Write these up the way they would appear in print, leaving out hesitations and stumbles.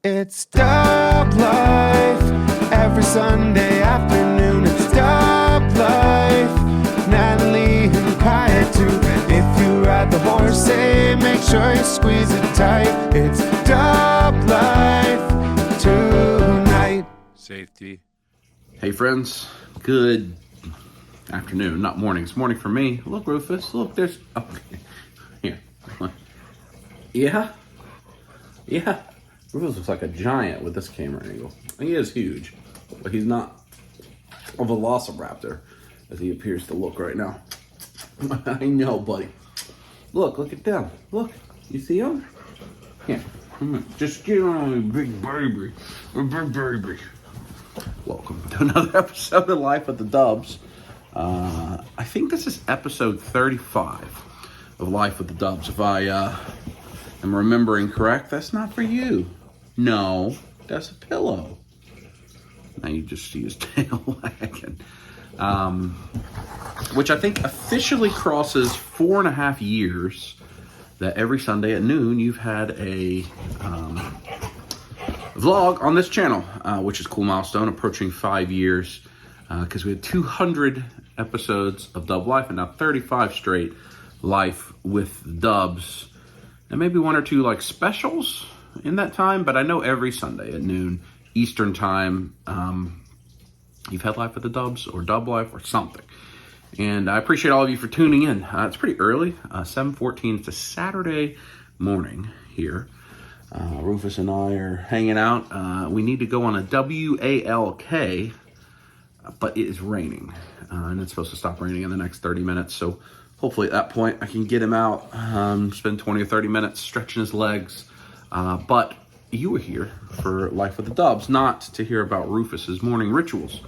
It's Dub Life, every Sunday afternoon. It's Dub Life, Natalie and Kaya too. If you ride the horse, say, make sure you squeeze it tight. It's Dub Life tonight. Safety. Hey friends, good afternoon, not morning. It's morning for me. Look, Rufus, look, there's, okay, here. Yeah. Rufus looks like a giant with this camera angle. He is huge, but he's not a velociraptor as he appears to look right now. I know, buddy. Look at them. Look, you see him? Here, come here. Just get on, big baby. Big baby. Welcome to another episode of Life with the Dubs. I think this is episode 35 of Life with the Dubs. If I am remembering correct, that's not for you. No, that's a pillow. Now you just see his tail wagging. Which I think officially crosses 4.5 years that every Sunday at noon you've had a vlog on this channel, which is a cool milestone, approaching 5 years, because we had 200 episodes of Dub Life and now 35 straight Life with Dubs, and maybe one or two like specials in that time, but I know every Sunday at noon Eastern time you've had Life with the Dubs or Dub Life or something. And I appreciate all of you for tuning in. It's pretty early, 7:14. It's a Saturday morning here. Rufus and I are hanging out. We need to go on a WALK, but it is raining. And it's supposed to stop raining in the next 30 minutes. So hopefully at that point I can get him out, spend 20 or 30 minutes stretching his legs. But you were here for Life with the Dubs, not to hear about Rufus's morning rituals.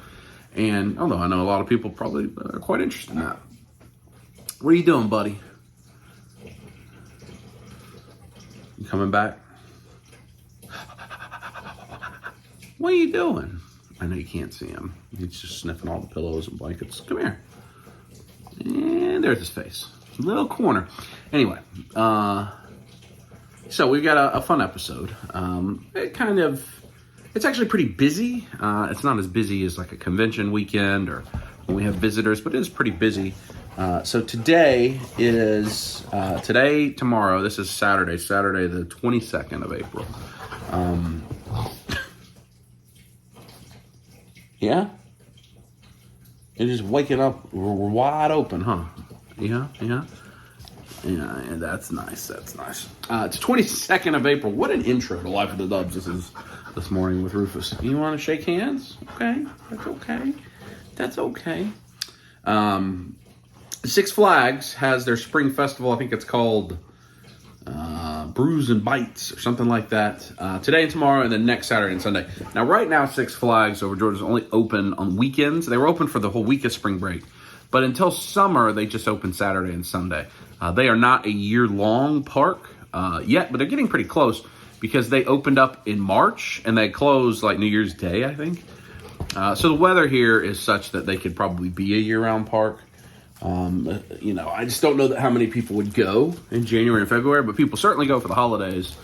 And although I know a lot of people probably are quite interested in that. What are you doing, buddy? You coming back? What are you doing? I know you can't see him. He's just sniffing all the pillows and blankets. Come here. And there's his face. Little corner. Anyway, so we've got a fun episode. It's actually pretty busy. It's not as busy as like a convention weekend or when we have visitors, but it is pretty busy. So today, tomorrow, this is Saturday the 22nd of April. Yeah? You're just waking up wide open, huh? Yeah, that's nice. It's 22nd of April. What an intro to Life of the Dubs this morning with Rufus. You want to shake hands? Okay, that's okay. Six Flags has their spring festival. I think it's called Brews and Bites or something like that. Today and tomorrow, and then next Saturday and Sunday. Now, right now, Six Flags over Georgia is only open on weekends. They were open for the whole week of spring break. But until summer, they just open Saturday and Sunday. They are not a year-long park yet, but they're getting pretty close because they opened up in March and they closed like New Year's Day, I think. So the weather here is such that they could probably be a year-round park. I just don't know how many people would go in January and February, but people certainly go for the holidays,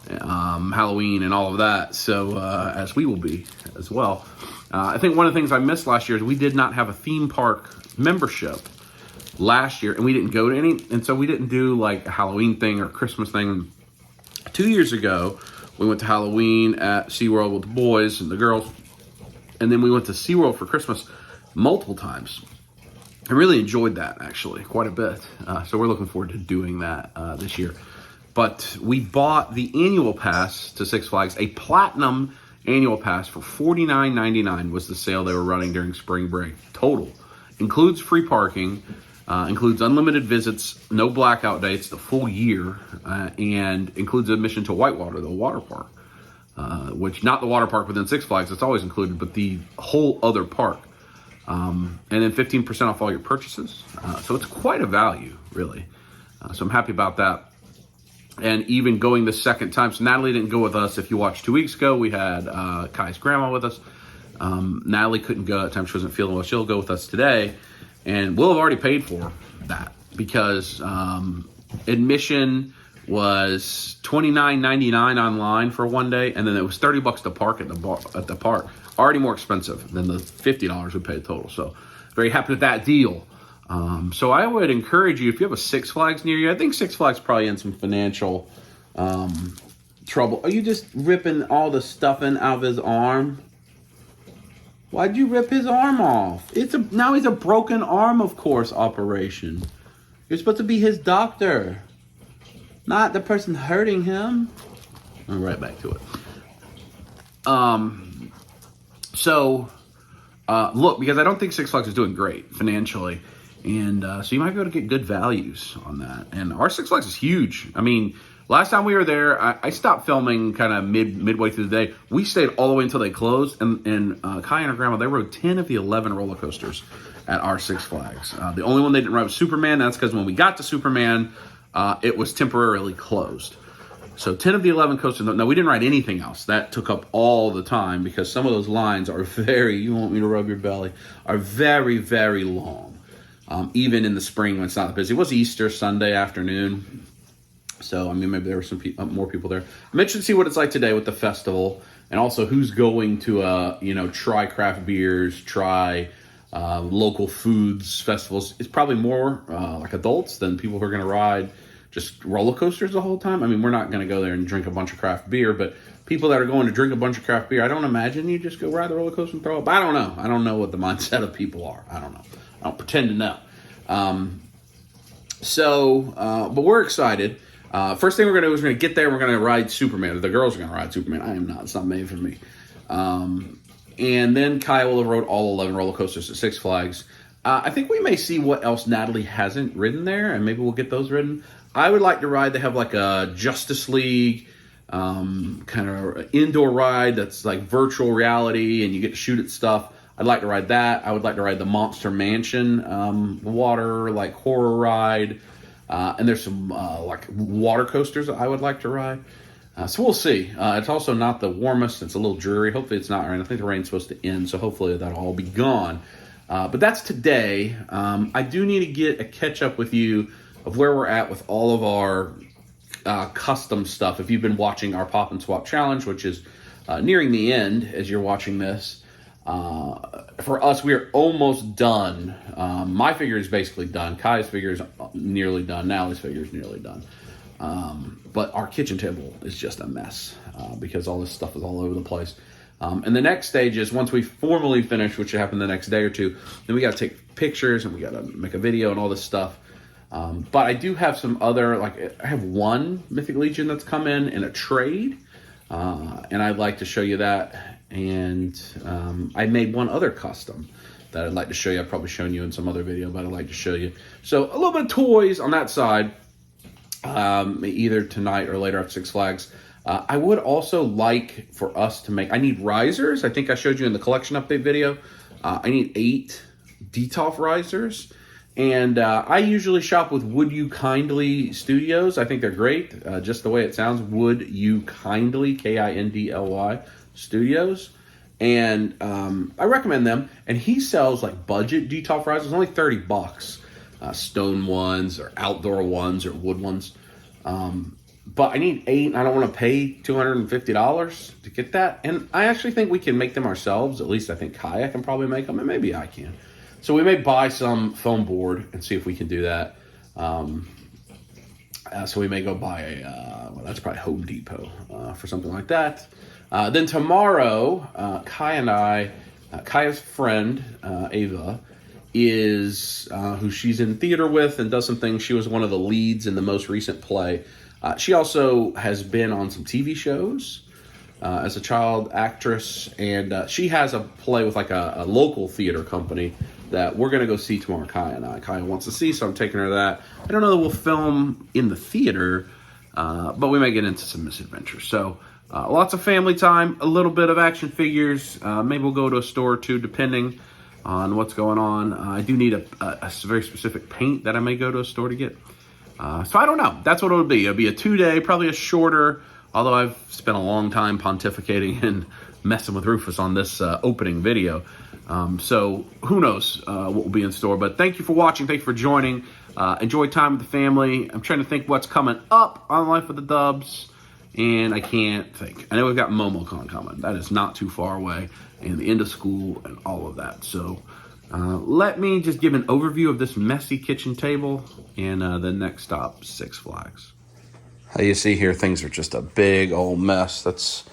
Halloween and all of that. So as we will be as well. I think one of the things I missed last year is we did not have a theme park membership last year, and we didn't go to any, and so we didn't do like a Halloween thing or Christmas thing. 2 years ago, we went to Halloween at SeaWorld with the boys and the girls, and then we went to SeaWorld for Christmas multiple times. I really enjoyed that, actually, quite a bit. So we're looking forward to doing that this year. But we bought the annual pass to Six Flags, a platinum annual pass for $49.99 was the sale they were running during spring break. Total. Includes free parking, includes unlimited visits, no blackout dates, the full year, and includes admission to Whitewater, the water park. Which, not the water park within Six Flags, it's always included, but the whole other park. And then 15% off all your purchases. So it's quite a value, really. So I'm happy about that. And even going the second time, so Natalie didn't go with us. If you watched 2 weeks ago, we had Kai's grandma with us. Natalie couldn't go at the time. She wasn't feeling well. She'll go with us today. And we'll have already paid for that because admission was $29.99 online for one day, and then it was $30 to park at the park. Already more expensive than the $50 we paid total. So very happy with that deal. So I would encourage you, if you have a Six Flags near you, I think Six Flags probably in some financial trouble. Are you just ripping all the stuffing out of his arm? Why'd you rip his arm off? Now he's a broken arm, of course, operation. You're supposed to be his doctor, not the person hurting him. I'm right back to it. Look, because I don't think Six Flags is doing great financially. And so you might be able to get good values on that. And our Six Flags is huge. I mean, last time we were there, I stopped filming kind of midway through the day. We stayed all the way until they closed. And Kai and her grandma, they rode 10 of the 11 roller coasters at our Six Flags. The only one they didn't ride was Superman. That's because when we got to Superman, it was temporarily closed. So 10 of the 11 coasters. No, we didn't ride anything else. That took up all the time because some of those lines are you want me to rub your belly, are very, very long. Even in the spring when it's not that busy. It was Easter Sunday afternoon. So, I mean, maybe there were some more people there. I'm interested to see what it's like today with the festival. And also who's going to, try craft beers, try local foods festivals. It's probably more like adults than people who are going to ride just roller coasters the whole time. I mean, we're not going to go there and drink a bunch of craft beer, but people that are going to drink a bunch of craft beer, I don't imagine you just go ride the roller coaster and throw up. I don't know. I don't know what the mindset of people are. I don't know. I don't pretend to know. But we're excited. First thing we're going to do is we're going to get there and we're going to ride Superman. The girls are going to ride Superman. I am not. It's not made for me. And then Kai will have rode all 11 roller coasters at Six Flags. I think we may see what else Natalie hasn't ridden there, and maybe we'll get those ridden. I would like to ride. They have like a Justice League kind of indoor ride that's like virtual reality, and you get to shoot at stuff. I'd like to ride that. I would like to ride the Monster Mansion water like horror ride. And there's some like water coasters that I would like to ride. So we'll see. It's also not the warmest. It's a little dreary. Hopefully it's not rain. I think the rain's supposed to end, so hopefully that'll all be gone. But that's today. I do need to get a catch up with you of where we're at with all of our custom stuff. If you've been watching our Pop and Swap Challenge, which is nearing the end as you're watching this, for us, we are almost done. My figure is basically done. Kai's figure is nearly done. Natalie's figure is nearly done. But our kitchen table is just a mess because all this stuff is all over the place. And the next stage is once we formally finish, which should happen the next day or two, then we got to take pictures and we got to make a video and all this stuff. But I do have some other, I have one Mythic Legion that's come in a trade. And I'd like to show you that. And I made one other custom that I'd like to show you. I've probably shown you in some other video, but I'd like to show you. So a little bit of toys on that side, either tonight or later at Six Flags. I would also like for us to make, I need risers. I think I showed you in the collection update video. I need 8 Detolf risers. And I usually shop with Would You Kindly Studios. I think they're great. Just the way it sounds, Would You Kindly, Kindly Studios. And I recommend them. And he sells like budget Detolf risers, only $30. Stone ones or outdoor ones or wood ones. But I need 8. I don't want to pay $250 to get that. And I actually think we can make them ourselves. At least I think Kaya can probably make them, and maybe I can. So we may buy some foam board and see if we can do that. So we may go buy that's probably Home Depot for something like that. Then tomorrow, Kai and I, Kaya's friend, Ava, is who she's in theater with and does some things. She was one of the leads in the most recent play. She also has been on some TV shows as a child actress, and she has a play with like a local theater company that we're going to go see tomorrow, Kai and I. Kai wants to see, so I'm taking her to that. I don't know that we'll film in the theater, but we may get into some misadventures. So lots of family time, a little bit of action figures. Maybe we'll go to a store or two, depending on what's going on. I do need a very specific paint that I may go to a store to get. So I don't know. That's what it'll be. It'll be a 2-day, probably a shorter, although I've spent a long time pontificating and messing with Rufus on this opening video. So who knows what will be in store. But thank you for watching. Thank you for joining. enjoy time with the family. I'm trying to think what's coming up on Life with the Dubs, and I can't think. I know we've got MomoCon coming. That is not too far away, and the end of school and all of that. So let me just give an overview of this messy kitchen table, and the next stop, Six Flags. How you see here, things are just a big old mess. That's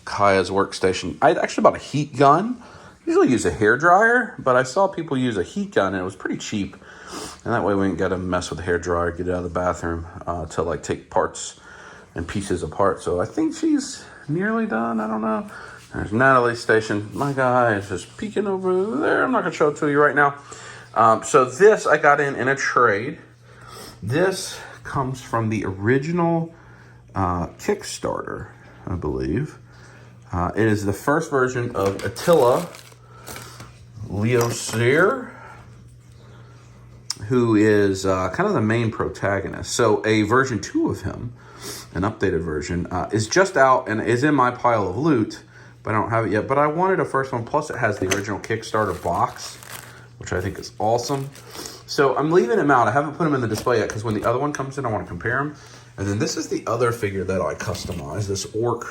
Kaya's workstation. I actually bought a heat gun. Usually use a hair dryer, but I saw people use a heat gun, and it was pretty cheap. And that way we didn't get to mess with the hair dryer, get it out of the bathroom to like take parts and pieces apart. So I think she's nearly done. I don't know. There's Natalie's station. My guy is just peeking over there. I'm not going to show it to you right now. So this I got in a trade. This comes from the original Kickstarter, I believe. It is the first version of Attila Leosier, who is kind of the main protagonist. So a version 2 of him, an updated version, is just out and is in my pile of loot, but I don't have it yet. But I wanted a first one, plus it has the original Kickstarter box, which I think is awesome. So I'm leaving him out. I haven't put him in the display yet, because when the other one comes in, I want to compare them. And then this is the other figure that I customized, this orc.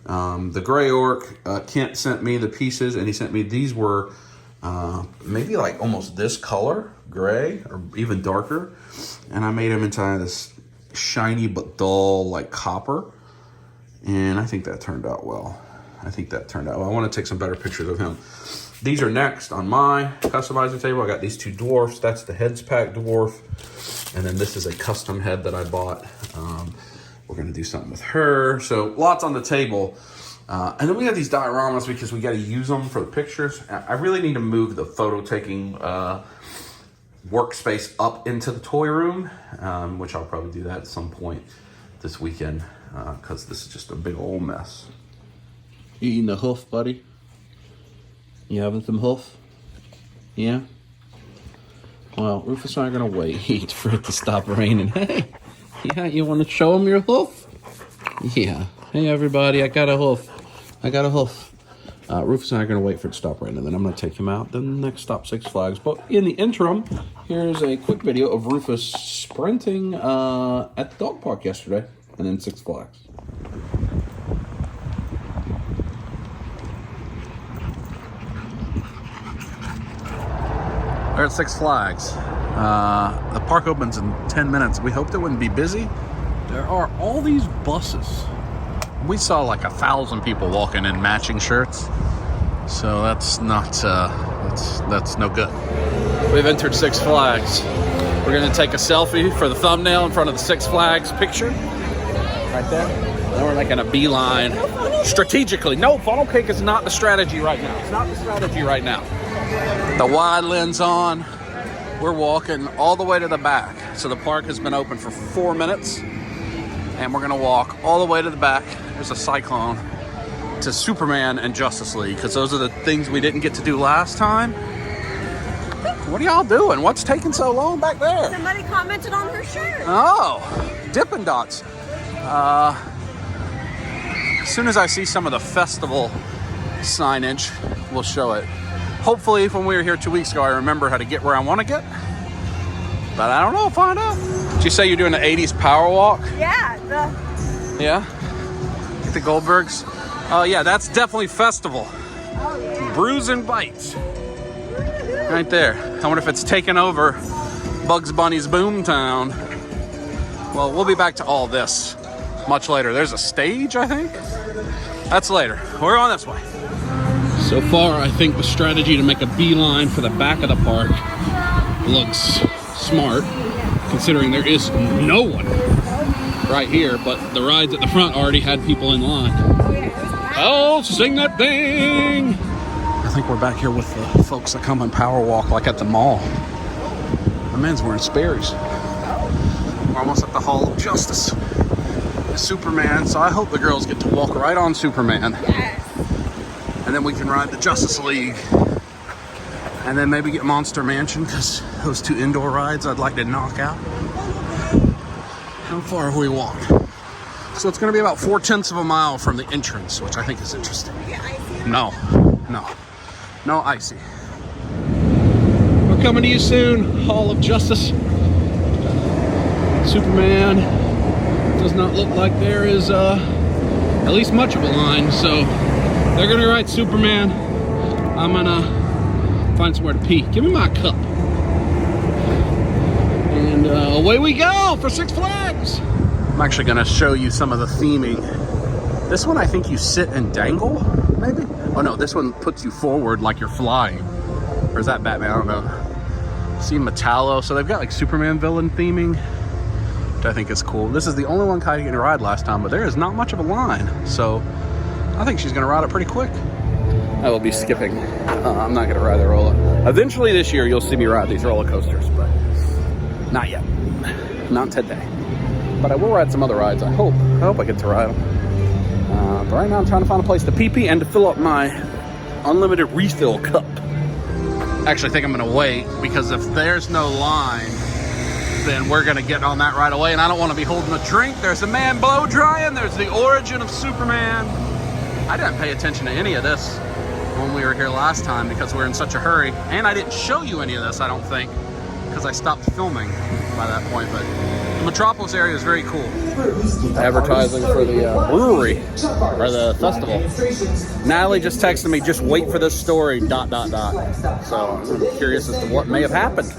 The gray orc. Kent sent me the pieces, and he sent me, these were maybe like almost this color, gray, or even darker. And I made him into this shiny but dull, like copper. And I think that turned out well. I want to take some better pictures of him. These are next on my customizing table. I got these 2 dwarfs. That's the heads pack dwarf. And then this is a custom head that I bought. We're going to do something with her. So lots on the table. And then we have these dioramas because we got to use them for the pictures. I really need to move the photo taking workspace up into the toy room, which I'll probably do that at some point this weekend, because this is just a big old mess. You eating the hoof, buddy? You having some hoof? Yeah? Well, Rufus and I are going to wait for it to stop raining. Hey, yeah, you want to show him your hoof? Yeah. Hey, everybody, I got a hoof. Rufus and I are going to wait for it to stop raining, and then I'm going to take him out. Then the next stop, Six Flags. But in the interim, here's a quick video of Rufus sprinting at the dog park yesterday, and then Six Flags. We're at Six Flags. The park opens in 10 minutes. We hoped it wouldn't be busy. There are all these buses. We saw like 1,000 people walking in matching shirts. So that's not, that's no good. We've entered Six Flags. We're gonna take a selfie for the thumbnail in front of the Six Flags picture. Right there. Then we're making a beeline. Strategically. No, funnel cake is not the strategy right now. The wide lens on. We're walking all the way to the back. So the park has been open for 4 minutes, and we're gonna walk all the way to the back. There's a cyclone to Superman and Justice League, because those are the things we didn't get to do last time. What are y'all doing? What's taking so long back there? Somebody commented on her shirt. Oh, Dippin' Dots. As soon as I see some of the festival signage, we'll show it. Hopefully, when we were here 2 weeks ago, I remember how to get where I want to get. But I don't know, find out. Did you say you're doing the 80s power walk? Yeah. Yeah? At the Goldbergs? Oh, yeah, that's definitely festival. Oh, yeah. Brews and Bites. Right there. I wonder if it's taken over Bugs Bunny's Boomtown. Well, we'll be back to all this much later. There's a stage, I think? That's later. We're on this way. So far, I think the strategy to make a beeline for the back of the park looks smart, considering there is no one right here, but the rides at the front already had people in line. Oh, sing that thing! I think we're back here with the folks that come and power walk like at the mall. My man's wearing Sperry's. We're almost at the Hall of Justice. The Superman, so I hope the girls get to walk right on Superman. Yes. And then we can ride the Justice League. And then maybe get Monster Mansion, because those 2 indoor rides I'd like to knock out. How far have we walked? So it's going to be about 4/10 of a mile from the entrance, which I think is interesting. No icy. We're coming to you soon, Hall of Justice. Superman. Does not look like there is at least much of a line, so they're gonna ride Superman. I'm gonna find somewhere to pee. Give me my cup. And away we go for Six Flags. I'm actually gonna show you some of the theming. This one I think you sit and dangle, maybe? Oh no, this one puts you forward like you're flying. Or is that Batman? I don't know. See Metallo, so they've got like Superman villain theming, which I think is cool. This is the only one Kai didn't ride last time, but there is not much of a line, so I think she's gonna ride it pretty quick. I will be skipping. I'm not gonna ride the roller. Eventually this year you'll see me ride these roller coasters, but not yet. Not today. But I will ride some other rides, I hope. I hope I get to ride them. But right now I'm trying to find a place to pee and to fill up my unlimited refill cup. Actually, I think I'm gonna wait, because if there's no line, then we're gonna get on that right away, and I don't want to be holding a drink. There's a man blow drying. There's the origin of Superman. I didn't pay attention to any of this when we were here last time because we were in such a hurry, and I didn't show you any of this, I don't think, because I stopped filming by that point. But the Metropolis area is very cool. Advertising for the brewery, or the festival. Natalie just texted me, just wait for this story, ... So I'm curious as to what may have happened.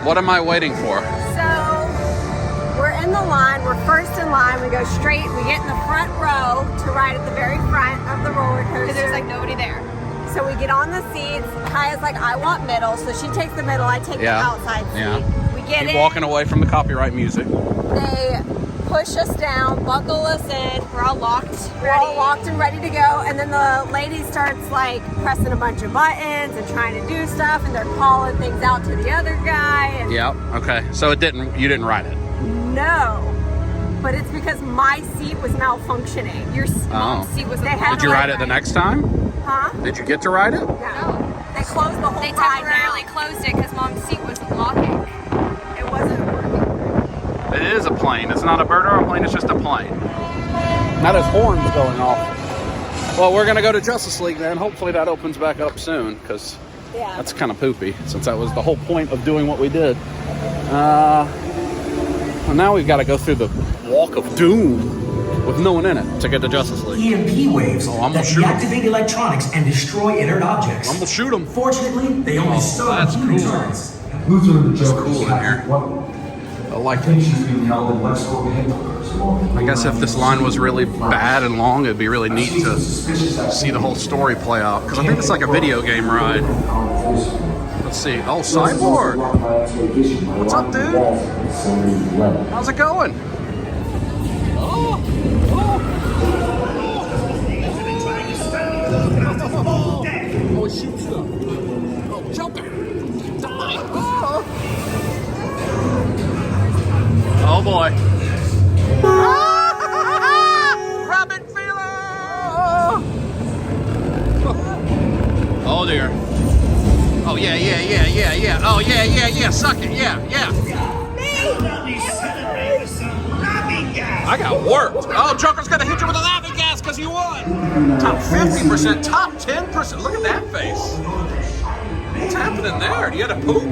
What am I waiting for? So we're in the line. We're first in line. We go straight. We get in the front row to ride at the very front of the roller coaster. Because there's like nobody there. So we get on the seats. Kaya's like, I want middle. So she takes the middle. I take the outside seat. Yeah. We get Keep in. walking away from the copyright music. They push us down, buckle us in. We're all locked, We're all locked and ready to go. And then the lady starts like pressing a bunch of buttons and trying to do stuff. And they're calling things out to the other guy. And Yep. Okay. So you didn't ride it. no. But it's because my seat was malfunctioning. Your mom's seat was. They had Did you ride it the next time? Huh? Did you get to ride it? No. They closed the whole They ride temporarily down. closed it because mom's seat wasn't locking. It wasn't working. It is a plane. It's not a bird or a plane. It's just a plane. Now there's horns going off. Well, we're gonna go to Justice League then. Hopefully that opens back up soon, because that's kind of poopy, since that was the whole point of doing what we did. Well, now we've got to go through the Walk of Doom with no one in it to get to Justice League. EMP waves I'm gonna that shoot 'em. deactivate electronics and destroy inert objects. I'm gonna shoot them. Fortunately, they only stun that's human cool. targets. Luther and the It's Joker cool in here. I like I think it. she's being held in Lexington headquarters. I guess if this line was really bad and long, it'd be really neat to see the whole story play out. Because I think it's like a video game ride. Let's see. Oh, Cyborg. What's up, dude? How's it going? Oh, he shoots stuff. Oh, jumping. Die. Oh boy. Rabbit feeler. Oh dear. Oh yeah. Oh yeah. Suck it. Yeah. I got worked. Oh, Joker's gonna hit you with a laughing gas because you won. Top 50%, top 10%. Look at that face. What's happening there? Do you got to poop?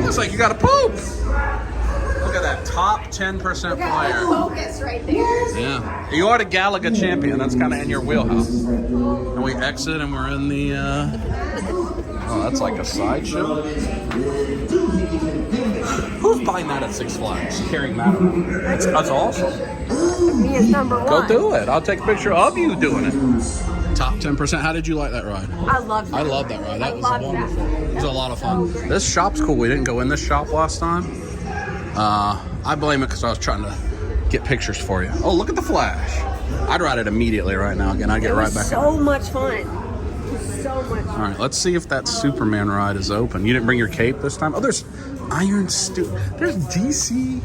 Looks like you got to poop. Look at that top 10% player. Focus right there. Yeah. You are the Galaga champion. That's kind of in your wheelhouse. And we exit and we're in the... Oh, that's like a sideshow. Who's buying that at Six Flags? Carrying that around. That's awesome. Me is number one. Go do it. I'll take a picture of you doing it. Top 10%. How did you like that ride? I love that. I love that ride. That was loved wonderful. that. It was a lot of fun. So great. This shop's cool. We didn't go in this shop last time. I blame it because I was trying to get pictures for you. Oh, look at the Flash. I'd ride it immediately right now. Again, I'd get right back So in. much fun. So much fun. All right, let's see if that Superman ride is open. You didn't bring your cape this time? Oh, there's Iron Studio. There's DC.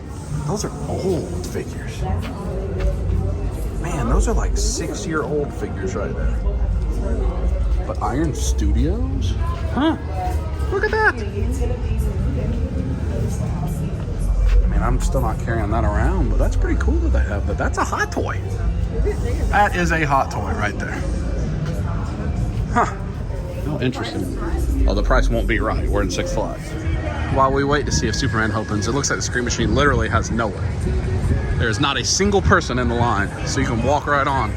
Those are old figures. Man, those are like 6-year-old figures right there. But Iron Studios? Huh. Look at that. I mean, I'm still not carrying that around, but that's pretty cool that they have that. That's a hot toy. That is a hot toy right there. Huh. Oh, interesting. Oh, the price won't be right. We're in Six Flags. while we wait to see if Superman opens. It looks like the Scream Machine literally has no one. There's not a single person in the line, so you can walk right on.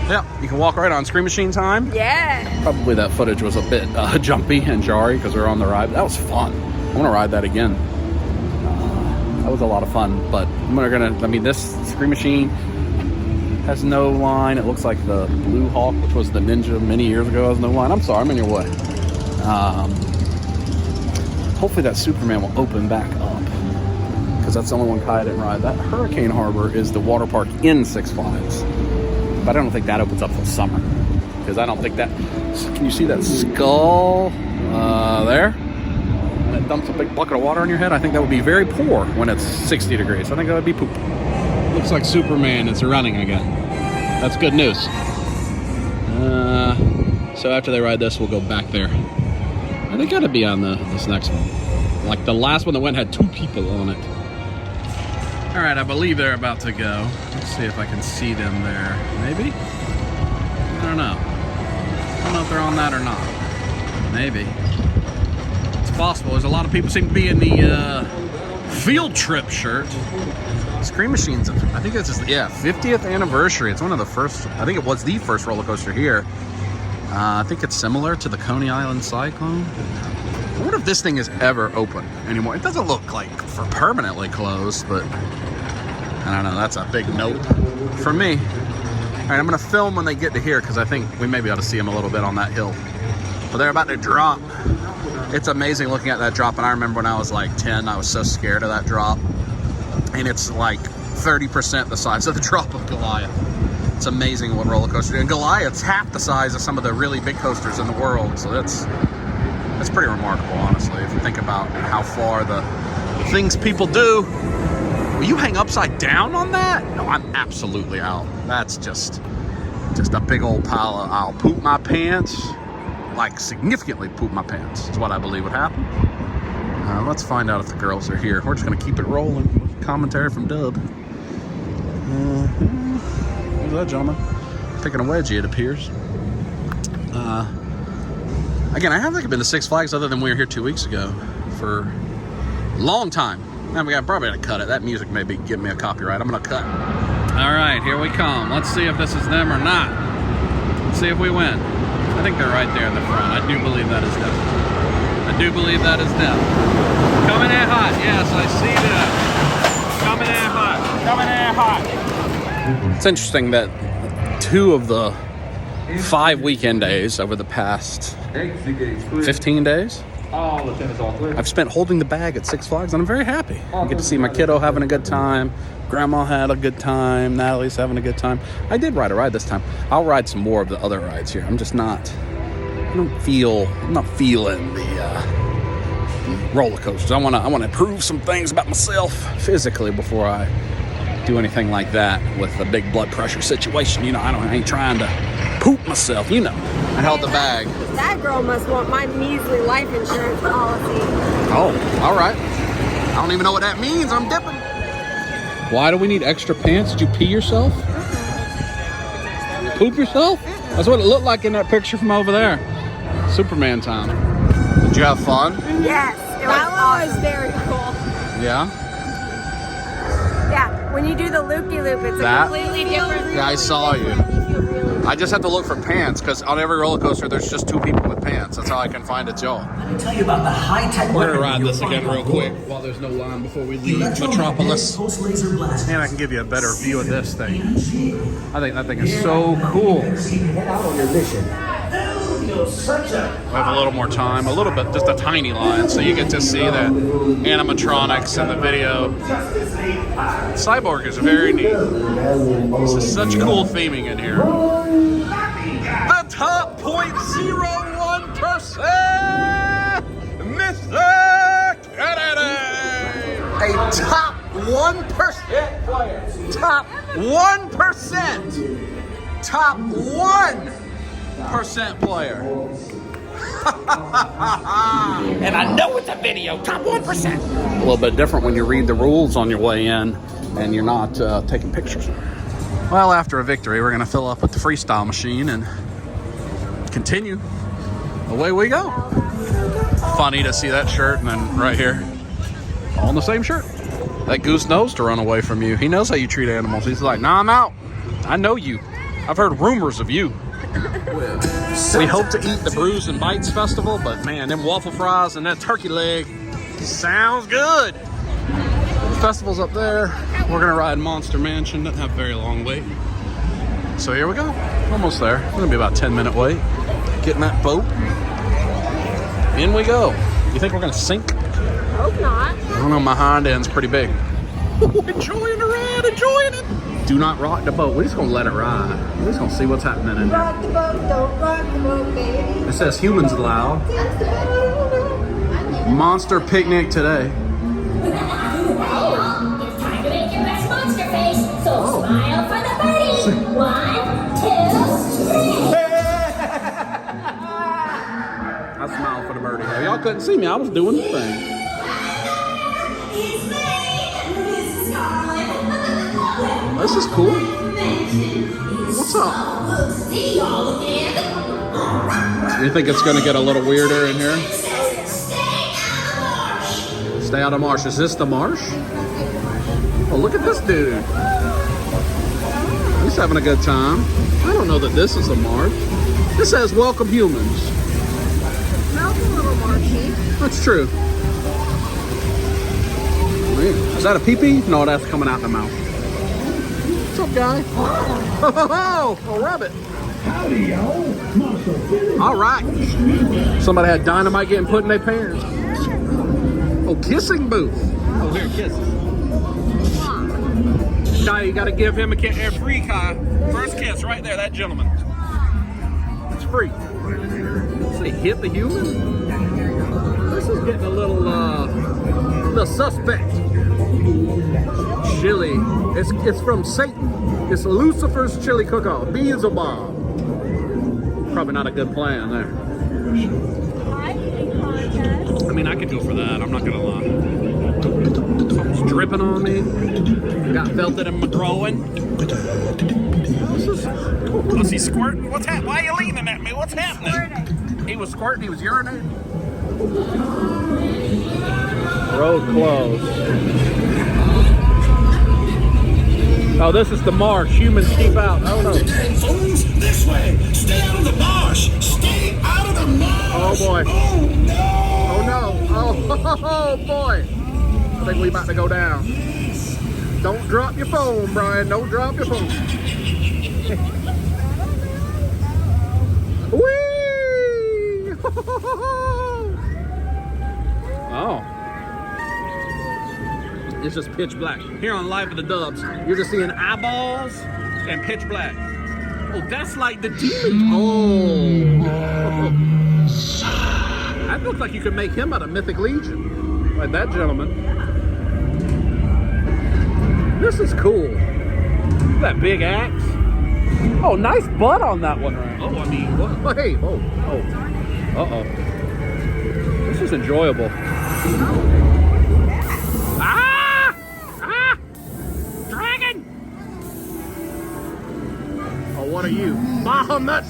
Yeah, you can walk right on. Scream Machine time. Yeah. Probably that footage was a bit jumpy and jarry because we were on the ride. That was fun. I want to ride that again. That was a lot of fun. But this Scream Machine has no line. It looks like the Blue Hawk, which was the Ninja many years ago, has no line. I'm sorry, I'm in your way. Hopefully that Superman will open back up, because that's the only one Kai didn't ride. That Hurricane Harbor is the water park in Six Flags, but I don't think that opens up till summer, because I don't think that... Can you see that skull there? And it dumps a big bucket of water on your head. I think that would be very poor when it's 60 degrees. I think that would be poop. Looks like Superman is running again. That's good news. So after they ride this, we'll go back there. And they gotta be on this next one. Like the last one that went had 2 people on it. All right, I believe they're about to go. Let's see if I can see them there. Maybe? I don't know. I don't know if they're on that or not. Maybe. It's possible. There's a lot of people seem to be in the field trip shirt. Scream Machines, I think it's just, 50th anniversary. It's one of the first, I think it was the first roller coaster here. I think it's similar to the Coney Island Cyclone. I wonder if this thing is ever open anymore. It doesn't look like for permanently closed, but I don't know. That's a big nope for me. All right, I'm gonna film when they get to here, because I think we may be able to see them a little bit on that hill. But they're about to drop. It's amazing looking at that drop, and I remember when I was like 10, I was so scared of that drop. And it's like 30% the size of the drop of Goliath. It's amazing what roller coaster. And Goliath's half the size of some of the really big coasters in the world, so that's pretty remarkable, honestly, if you think about how far the things people do. Will you hang upside down on that? No, I'm absolutely out. That's just a big old pile of, I'll poop my pants, like significantly poop my pants is what I believe would happen. Let's find out if the girls are here. We're just gonna keep it rolling. Commentary from Dub. Who's that gentleman? Picking a wedgie, it appears. Again, I haven't been to Six Flags other than we were here 2 weeks ago for a long time. And we got probably gonna cut it. That music may be giving me a copyright. I'm gonna cut. All right, here we come. Let's see if this is them or not. Let's see if we win. I think they're right there in the front. I do believe that is them. I do believe that is them. Coming in hot. Yes, I see them. Coming in hot. Coming in hot. It's interesting that 2 of the 5 weekend days over the past 15 days, I've spent holding the bag at Six Flags, and I'm very happy. I get to see my kiddo having a good time. Grandma had a good time. Natalie's having a good time. I did ride a ride this time. I'll ride some more of the other rides here. I'm not feeling the roller coasters. I want to prove some things about myself physically before I do anything like that with a big blood pressure situation. You know, I ain't trying to poop myself. You know, I held the bag. That girl must want my measly life insurance policy. Oh, all right. I don't even know what that means. I'm dipping. Why do we need extra pants? Did you pee yourself? You poop yourself? That's what it looked like in that picture from over there. Superman time. Did you have fun? Yes, it was awesome. Was very cool. Yeah? Yeah, when you do the loop-de-loop, it's a completely different... Yeah, I saw you. I just have to look for pants, because on every roller coaster, there's just 2 people with pants. That's how I can find it's y'all. Let me tell you about the high-tech We're going to ride this again real quick while there's no line before we leave Metropolis. And I can give you a better view of this thing. I think that thing is so cool. Head out on your mission. We have a little more time, a little bit, just a tiny line, so you get to see the animatronics and the video. Cyborg is very neat. This is such cool theming in here. The top 0.01%, Mr. Kennedy! A top 1% player. Top 1%. Top 1% player. And I know it's a video, top 1%. A little bit different when you read the rules on your way in and you're not taking pictures. Well, after a victory, we're going to fill up with the freestyle machine and continue. Away we go. Funny to see that shirt and then right here, all in the same shirt. That goose knows to run away from you. He knows how you treat animals. He's like, nah, I'm out. I know you. I've heard rumors of you. We hope to eat the Brews and Bites Festival, but man, them waffle fries and that turkey leg sounds good. The festival's up there. We're gonna ride Monster Mansion. Doesn't have a very long wait. So here we go. Almost there. It's gonna be about a 10-minute wait. Getting that boat. In we go. You think we're gonna sink? Hope not. I don't know, my hind end's pretty big. Enjoying the ride, enjoying it. Do not rock the boat. We're just gonna let it ride. We're just gonna see what's happening in there. Rock the boat, don't rock the boat, baby. It says humans allowed. Monster picnic today. It's time to make your best monster face, so smile for the party. 1, 2, 3. I smiled for the birdie. Y'all couldn't see me. I was doing the thing. This is cool. What's up? You think it's going to get a little weirder in here? Stay out of marsh. Is this the marsh? Oh, look at this dude. He's having a good time. I don't know that this is the marsh. This says welcome humans. Smells a little marshy. That's true. Is that a pee-pee? No, that's coming out the mouth. What's up, guy? Oh, a rabbit. Howdy, y'all. All right. Somebody had dynamite getting put in their pants. Oh, kissing booth. Oh, here, kisses. Kai, you got to give him a free, Kai. First kiss right there, that gentleman. It's free. Say hit the human? This is getting a little suspect. Chili. It's from Satan. It's Lucifer's chili cook-off. Beelzebub. Probably not a good plan there. I mean, I could go for that. I'm not gonna lie. Something's dripping on me. Got felted in my groin. This is cool. Was he squirting? What's happening? Why are you leaning at me? What's happening? Squirting. He was squirting. He was urinating. Road closed. Oh, this is the marsh. Humans keep out. Oh no. Fools, this way. Stay out of the marsh. Stay out of the marsh. Oh boy. Oh no. Oh no. Oh boy. I think we about to go down. Don't drop your phone, Brian. Don't drop your phone. Whee! Oh. It's just pitch black. Here on Life of the Dubs, you're just seeing eyeballs and pitch black. Oh, that's like the demon. Oh. That looks like you could make him out of Mythic Legion. Like that gentleman. This is cool. Look at that big axe. Oh, nice butt on that one. Oh, I mean, what? Hey, oh. Uh-oh. This is enjoyable. Dragon! Oh, what are you? Bahamut!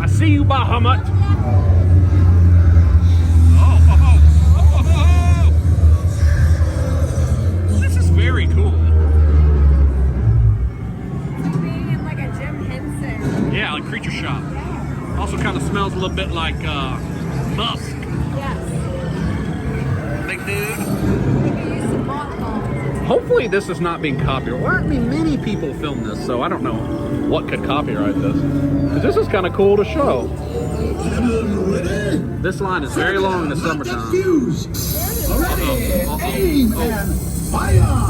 I see you, Bahamut! This is very cool. Being in like a Jim Henson. Yeah, like Creature Shop. Also kind of smells a little bit like musk. Yes. Big dude. We could use some mothballs. Hopefully this is not being copyrighted. Well, I mean, many people film this, so I don't know what could copyright this. 'Cause this is kind of cool to show. This line is very long in the summertime.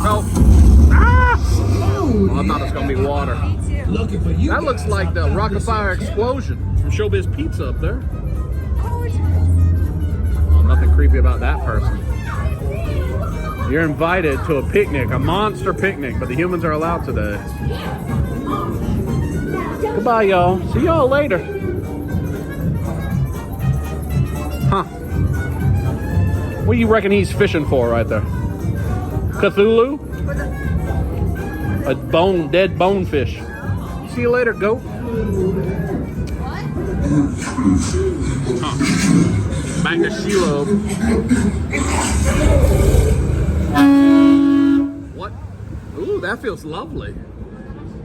Oh. Ah! Oh, I thought it was going to be water. Me too. Looking for you. That looks like the Rock-a-Fire Explosion from Showbiz Pizza up there. Oh, nothing creepy about that person. You're invited to a picnic, a monster picnic, but the humans are allowed today. Goodbye, y'all. See y'all later. Huh. What do you reckon he's fishing for right there? Cthulhu? A dead bonefish. See you later, goat. Back to Shiloh. What? Ooh, that feels lovely.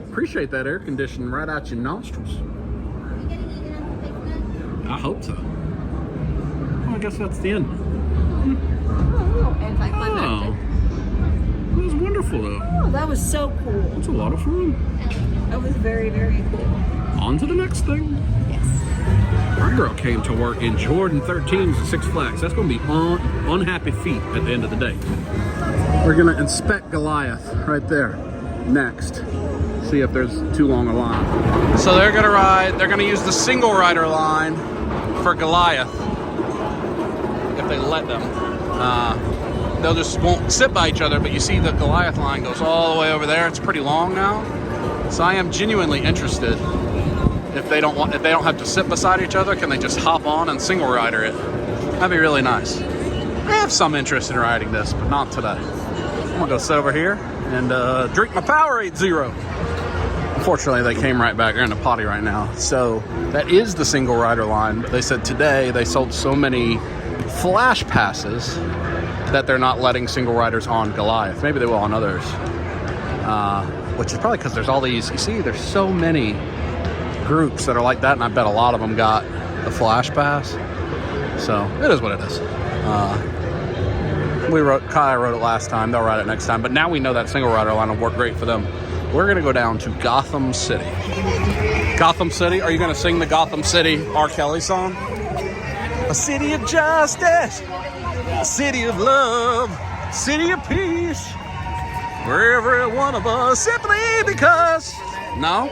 Appreciate that air conditioning right out your nostrils. I hope so. Well, I guess that's the end. Oh, that was wonderful though. Oh, that was so cool. It's a lot of fun. That was very, very cool. On to the next thing. Yes. Our girl came to work in Jordan 13s at Six Flags. That's going to be unhappy feet at the end of the day. We're going to inspect Goliath right there next. See if there's too long a line. So they're going to ride, they're going to use the single rider line for Goliath. If they let them. They'll just won't sit by each other, but you see the Goliath line goes all the way over there. It's pretty long now. So I am genuinely interested. If they don't have to sit beside each other, can they just hop on and single rider it? That'd be really nice. I have some interest in riding this, but not today. I'm gonna go sit over here and drink my Powerade Zero. Unfortunately, they came right back. They're in the potty right now. So that is the single rider line. But they said today they sold so many flash passes that they're not letting single riders on Goliath. Maybe they will on others. Which is probably because there's all these, you see, there's so many groups that are like that, and I bet a lot of them got the flash pass. So it is what it is. Kaya wrote it last time. They'll ride it next time. But now we know that single rider line will work great for them. We're gonna go down to Gotham City. Gotham City. Are you gonna sing the Gotham City R. Kelly song? A city of justice, a city of love, city of peace, where every one of us simply because. No?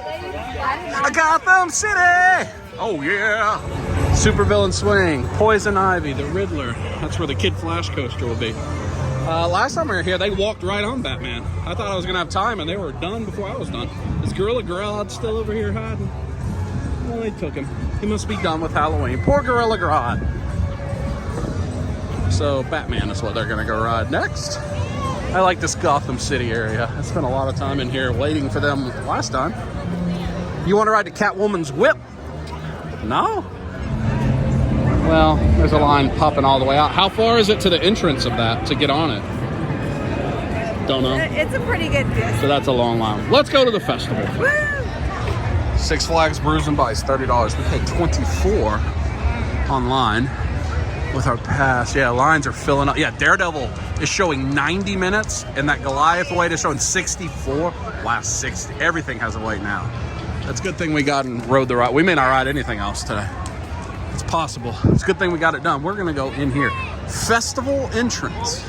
A Gotham City! Oh yeah! Supervillain Swing, Poison Ivy, the Riddler. That's where the Kid Flash coaster will be. Last time we were here, they walked right on Batman. I thought I was gonna have time, and they were done before I was done. Is Gorilla Grodd still over here hiding? Well, they took him. He must be done with Halloween. Poor Gorilla Grodd. So Batman is what they're gonna go ride next. I like this Gotham City area. I spent a lot of time in here waiting for them last time. You want to ride the Catwoman's whip? No? Well, there's a line popping all the way out. How far is it to the entrance of that to get on it? Don't know. It's a pretty good distance. So that's a long line. Let's go to the festival. Woo! Six Flags Brews and Bites, $30. We paid $24 online with our pass. Yeah, lines are filling up. Yeah, Daredevil is showing 90 minutes, and that Goliath wait is showing 64. Wow, 60. Everything has a wait now. That's a good thing we got and rode the ride. We may not ride anything else today. It's possible. It's a good thing we got it done. We're gonna go in here. Festival entrance.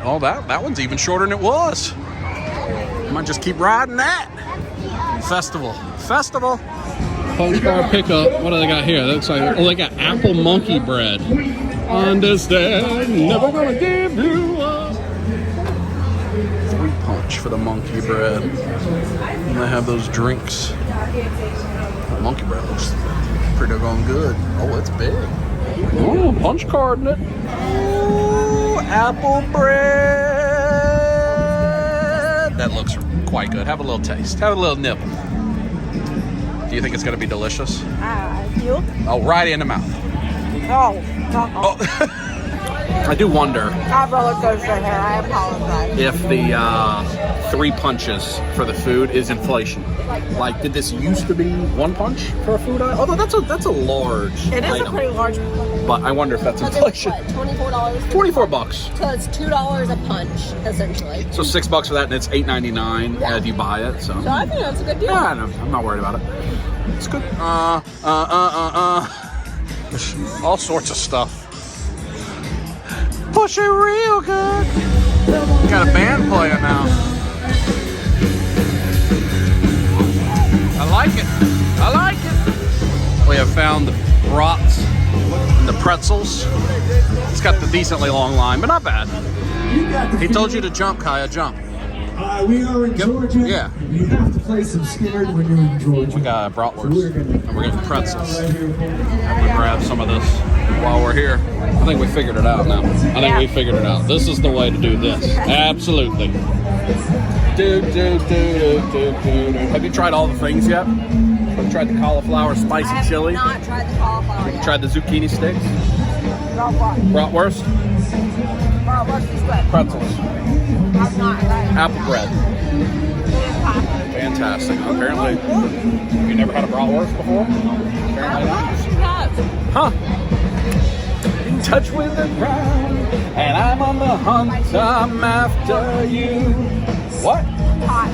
Oh, that one's even shorter than it was. Might just keep riding that. Festival. Punch bar pickup. What do they got here? That looks like, oh, they got apple monkey bread. Understand, never gonna give you up. 3 punch for the monkey bread. And they have those drinks. The monkey bread looks pretty darn good. Oh, it's big. Oh, punch card in it. Oh, apple bread. That looks quite good. Have a little taste. Have a little nibble. Do you think it's going to be delicious? You? Oh, right in the mouth. Oh. I do wonder I roller coaster here. I apologize. if the 3 punches for the food is inflation. Like, did this used to be 1 punch for a food item? Although that's a large It is item. a pretty large. But I wonder if that's inflation. $24. $24. So it's $2 a punch, essentially. So $6 for that, and it's $8.99 if you buy it. So So I think that's a good deal. yeah, I'm not worried about it. It's good. All sorts of stuff. Push it real good. Got a band playing now. I like it. We have found the brats and the pretzels. It's got the decently long line, but not bad. He told you to jump, Kaya, jump. We are in Georgia. Yeah. You have to play some scared when you're in Georgia. We got bratwurst, and we're getting pretzels. Right here. I'm gonna grab some of this while we're here. I think we figured it out now. We figured it out. This is the way to do this. Absolutely. Have you tried all the things yet? Have you tried the cauliflower spicy I have chili? not tried the cauliflower yet. Tried the zucchini sticks? Bratwurst. Bratwurst? Bratwurst is good. Pretzels. I've not tried it. Apple bread. Fantastic. Apparently, you never had a bratwurst before? Apparently not. Huh? In touch with the crowd, and I'm on the hunt. I'm after you. What? Hot.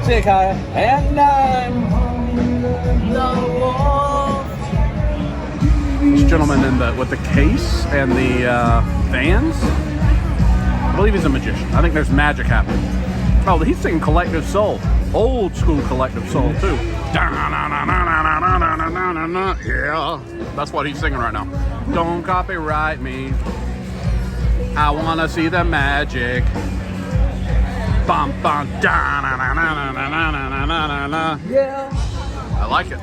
Say Kaya, and I'm the wolf. This gentleman in the with the case and the fans. I believe he's a magician. I think there's magic happening. Oh, he's singing Collective Soul. Old school Collective Soul, too. Yeah. That's what he's singing right now. Don't copyright me. I want to see the magic. Bum, bum, yeah. I like it.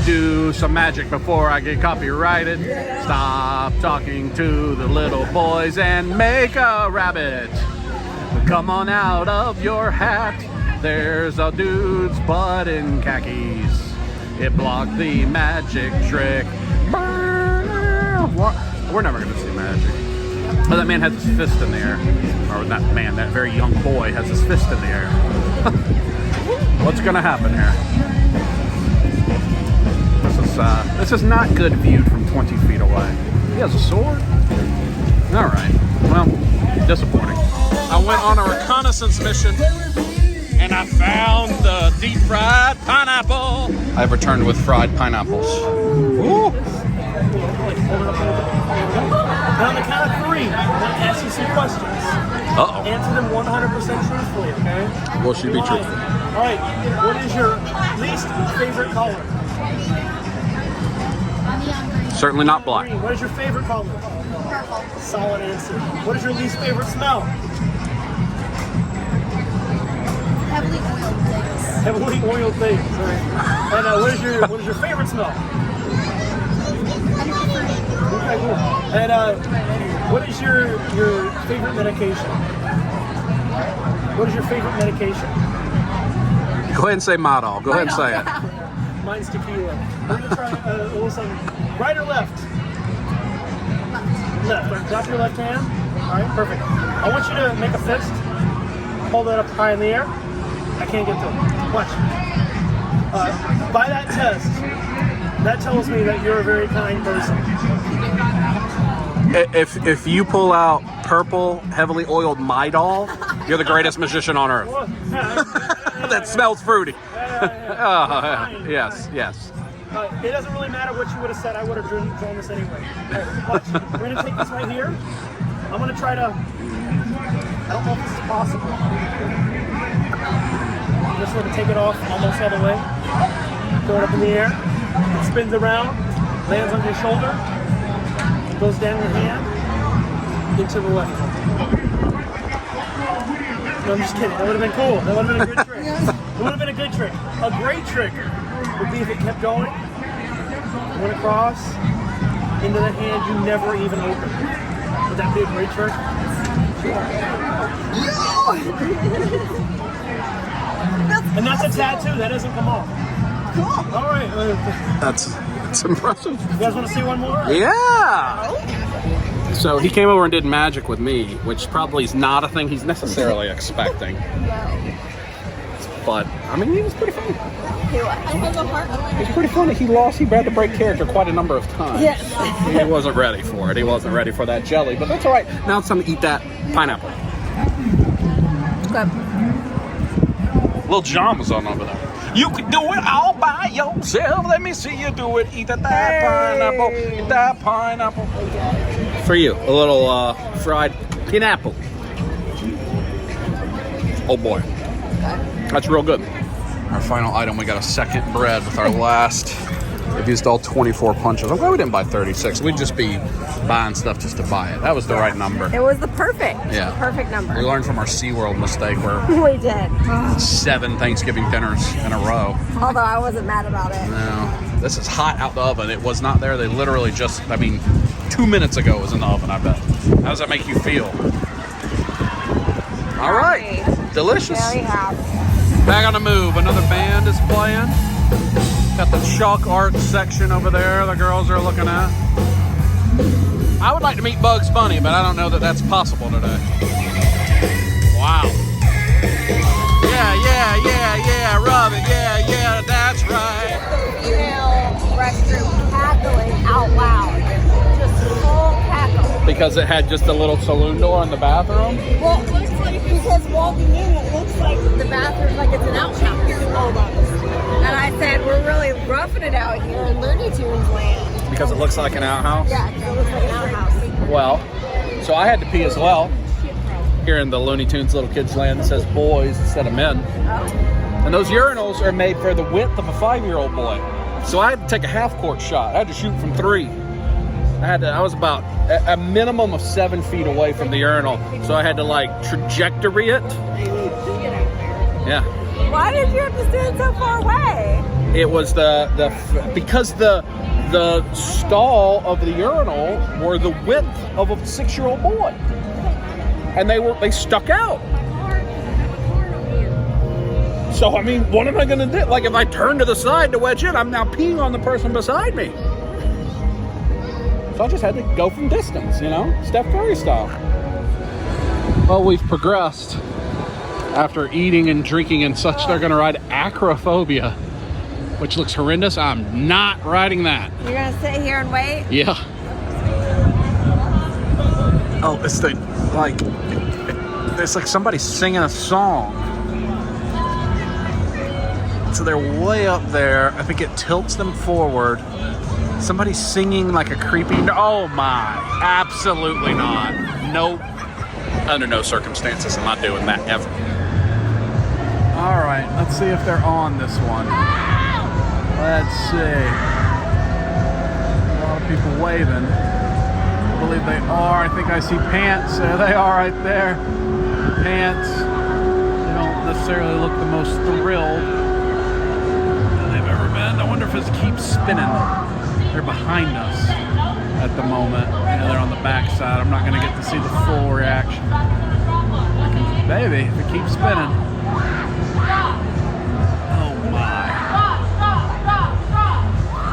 Do some magic before I get copyrighted. Stop talking to the little boys and make a rabbit. Come on out of your hat. There's a dude's butt in khakis. It blocked the magic trick. We're never going to see magic. Oh, that man has his fist in the air. Or that man, that very young boy has his fist in the air. What's going to happen here? This is not good viewed from 20 feet away. He has a sword? All right. Well, disappointing. I went on a reconnaissance mission and I found the deep fried pineapple. I've returned with fried pineapples. Ooh. On the count of 3, I'm going to ask you some questions. Uh-oh. Answer them 100% truthfully, okay? Well, she'd be truthful. All right. What is your least favorite color? Certainly not black. Green. What is your favorite color? Purple. Solid answer. What is your least favorite smell? Heavily oiled things. Heavily oiled things. All right. And what is your favorite smell? Okay, cool. And what is your favorite medication? What is your favorite medication? Go ahead and say Model. Go ahead and say it. Mine's tequila. We're gonna try a little something. Right or left? Left. Right. Drop your left hand. All right, perfect. I want you to make a fist. Hold that up high in the air. I can't get to it. Watch. By that test, that tells me that you're a very kind person. If you pull out purple, heavily oiled Midol, you're the greatest magician on earth. That smells fruity. Yes. It doesn't really matter what you would have said. I would have drawn this anyway. Right, watch. We're going to take this right here. I'm going to try to... I don't know if this is possible. I'm just going to take it off almost all the way. Throw it up in the air. It spins around. Lands on your shoulder. Goes down your hand. Into the left. No, I'm just kidding. That would have been cool. That would have been a good trick. It would have been a good trick. A great trick would be if it kept going, went across, into the hand you never even opened. Would that be a great trick? And that's a tattoo. That doesn't come off. Cool. All right. That's impressive. You guys want to see one more? Yeah. So he came over and did magic with me, which probably is not a thing he's necessarily expecting. But, I mean, he was pretty funny. He was pretty funny. He had to break character quite a number of times. Yes. He wasn't ready for it. He wasn't ready for that jelly, but that's all right. Now it's time to eat that pineapple. Good. Little John was on over there. You can do it all by yourself. Let me see you do it. Eat that pineapple. Eat that pineapple. For you, a little fried pineapple. Oh boy. That's real good. Our final item, we got a second bread with our last. We've used all 24 punches. I'm glad we didn't buy 36. We'd just be buying stuff just to buy it. That was the right number. It was the perfect number. We learned from our SeaWorld mistake where We did. 7 Thanksgiving dinners in a row. Although I wasn't mad about it. No, this is hot out the oven. It was not there. They literally just, 2 minutes ago it was in the oven, I bet. How does that make you feel? All right. Delicious. Very happy. Back on the move. Another band is playing. Got the chalk art section over there the girls are looking at. I would like to meet Bugs Bunny, but I don't know that that's possible today. Wow. Yeah, rub it. Yeah, that's right. The female restroom cackling out loud. Just full cackle. Because it had just a little saloon door in the bathroom? Well, it looks like, because walking in, it looks like the bathroom, like it's an outhouse almost. And I said, we're really roughing it out here in Looney Tunes land. Because it looks like an outhouse? Yeah, because it looks like an outhouse. Well, so I had to pee as well. Here in the Looney Tunes Little Kids Land, it says boys instead of men. And those urinals are made for the width of a 5-year-old boy. So I had to take a half-court shot. I had to shoot from 3. I was about a minimum of 7 feet away from the urinal. So I had to like trajectory it. Yeah. Why did you have to stand so far away? It was because the stall of the urinal were the width of a 6-year-old boy. And they stuck out. So, I mean, what am I going to do? Like, if I turn to the side to wedge in, I'm now peeing on the person beside me. So I just had to go from distance, you know? Steph Curry style. Well, we've progressed. After eating and drinking and such, they're going to ride Acrophobia, which looks horrendous. I'm not riding that. You're going to sit here and wait? Yeah. Oh, it's like somebody singing a song. So they're way up there. I think it tilts them forward. Somebody's singing like a creepy... Oh my, absolutely not. Nope. Under no circumstances am I doing that ever. All right, let's see if they're on this one. Let's see. A lot of people waving. I believe they are. I think I see Pants. There they are right there. Pants. They don't necessarily look the most thrilled that they've ever been. I wonder if it keeps spinning. They're behind us at the moment. Yeah, they're on the back side. I'm not going to get to see the full reaction. Baby, if it keeps spinning. Oh my.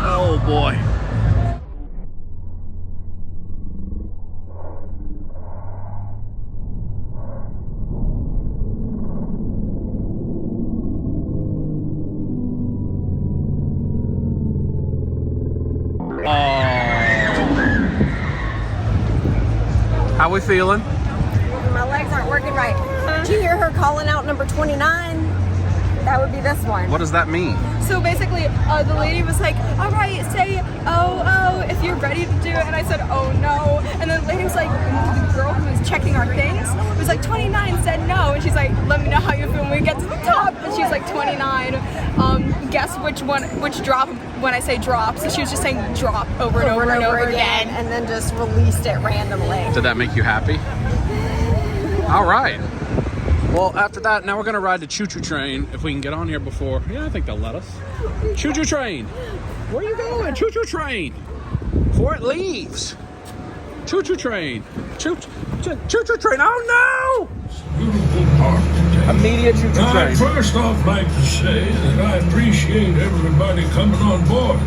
Oh boy. How we feeling? My legs aren't working right. Did you hear her calling out number 29? That would be this one. What does that mean? So basically, the lady was like, all right, say, oh, if you're ready to do it. And I said, oh, no. And then the lady was like, the girl who was checking our things was like, 29 said no. And she's like, let me know how you feel when we get to the top. And she's like, 29. Guess which drop when I say drop. So she was just saying drop over and over again. And then just released it randomly. Did that make you happy? All right. Well, after that, now we're going to ride the choo-choo train, if we can get on here before. Yeah, I think they'll let us. Choo-choo train. Where are you going? Choo-choo train. Before it leaves. Choo-choo train. Choo-choo train. Oh, Beautiful park today. Immediate choo-choo I'd train. first off like to say that I appreciate everybody coming on board.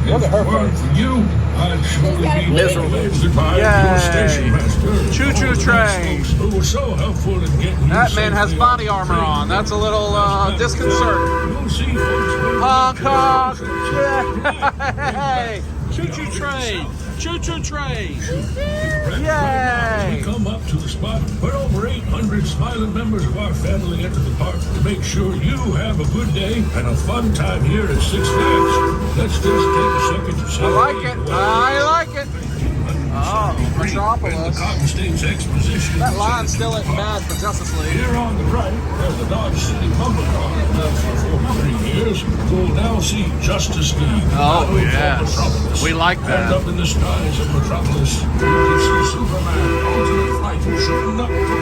Look at her If it weren't face. for you, I'd surely be Miserable. by Yay. your station master. Choo-choo All the train. folks who were so helpful in getting That you man has safely body off the armor train. on. That's a little disconcerting. You'll see folks waving Honk, honk. at Yay. Choo-choo train. Choo-choo train. We Yay. come up to the spot where over 800 smiling members of our family enter the park to make sure you have a good day and a fun time here at Six Flags. Let's just take a second to say I like it. I like it. Oh, in the Metropolis. Cotton States Exposition. That line's still ain't bad for Justice League. Here on the right, where the Dodge City Bumper Car lives for 43 years, you'll now see Justice League. Oh, Battle for yes. Metropolis. We like that. And up in the skies of Metropolis, you can see Superman ultimate flight shooting up to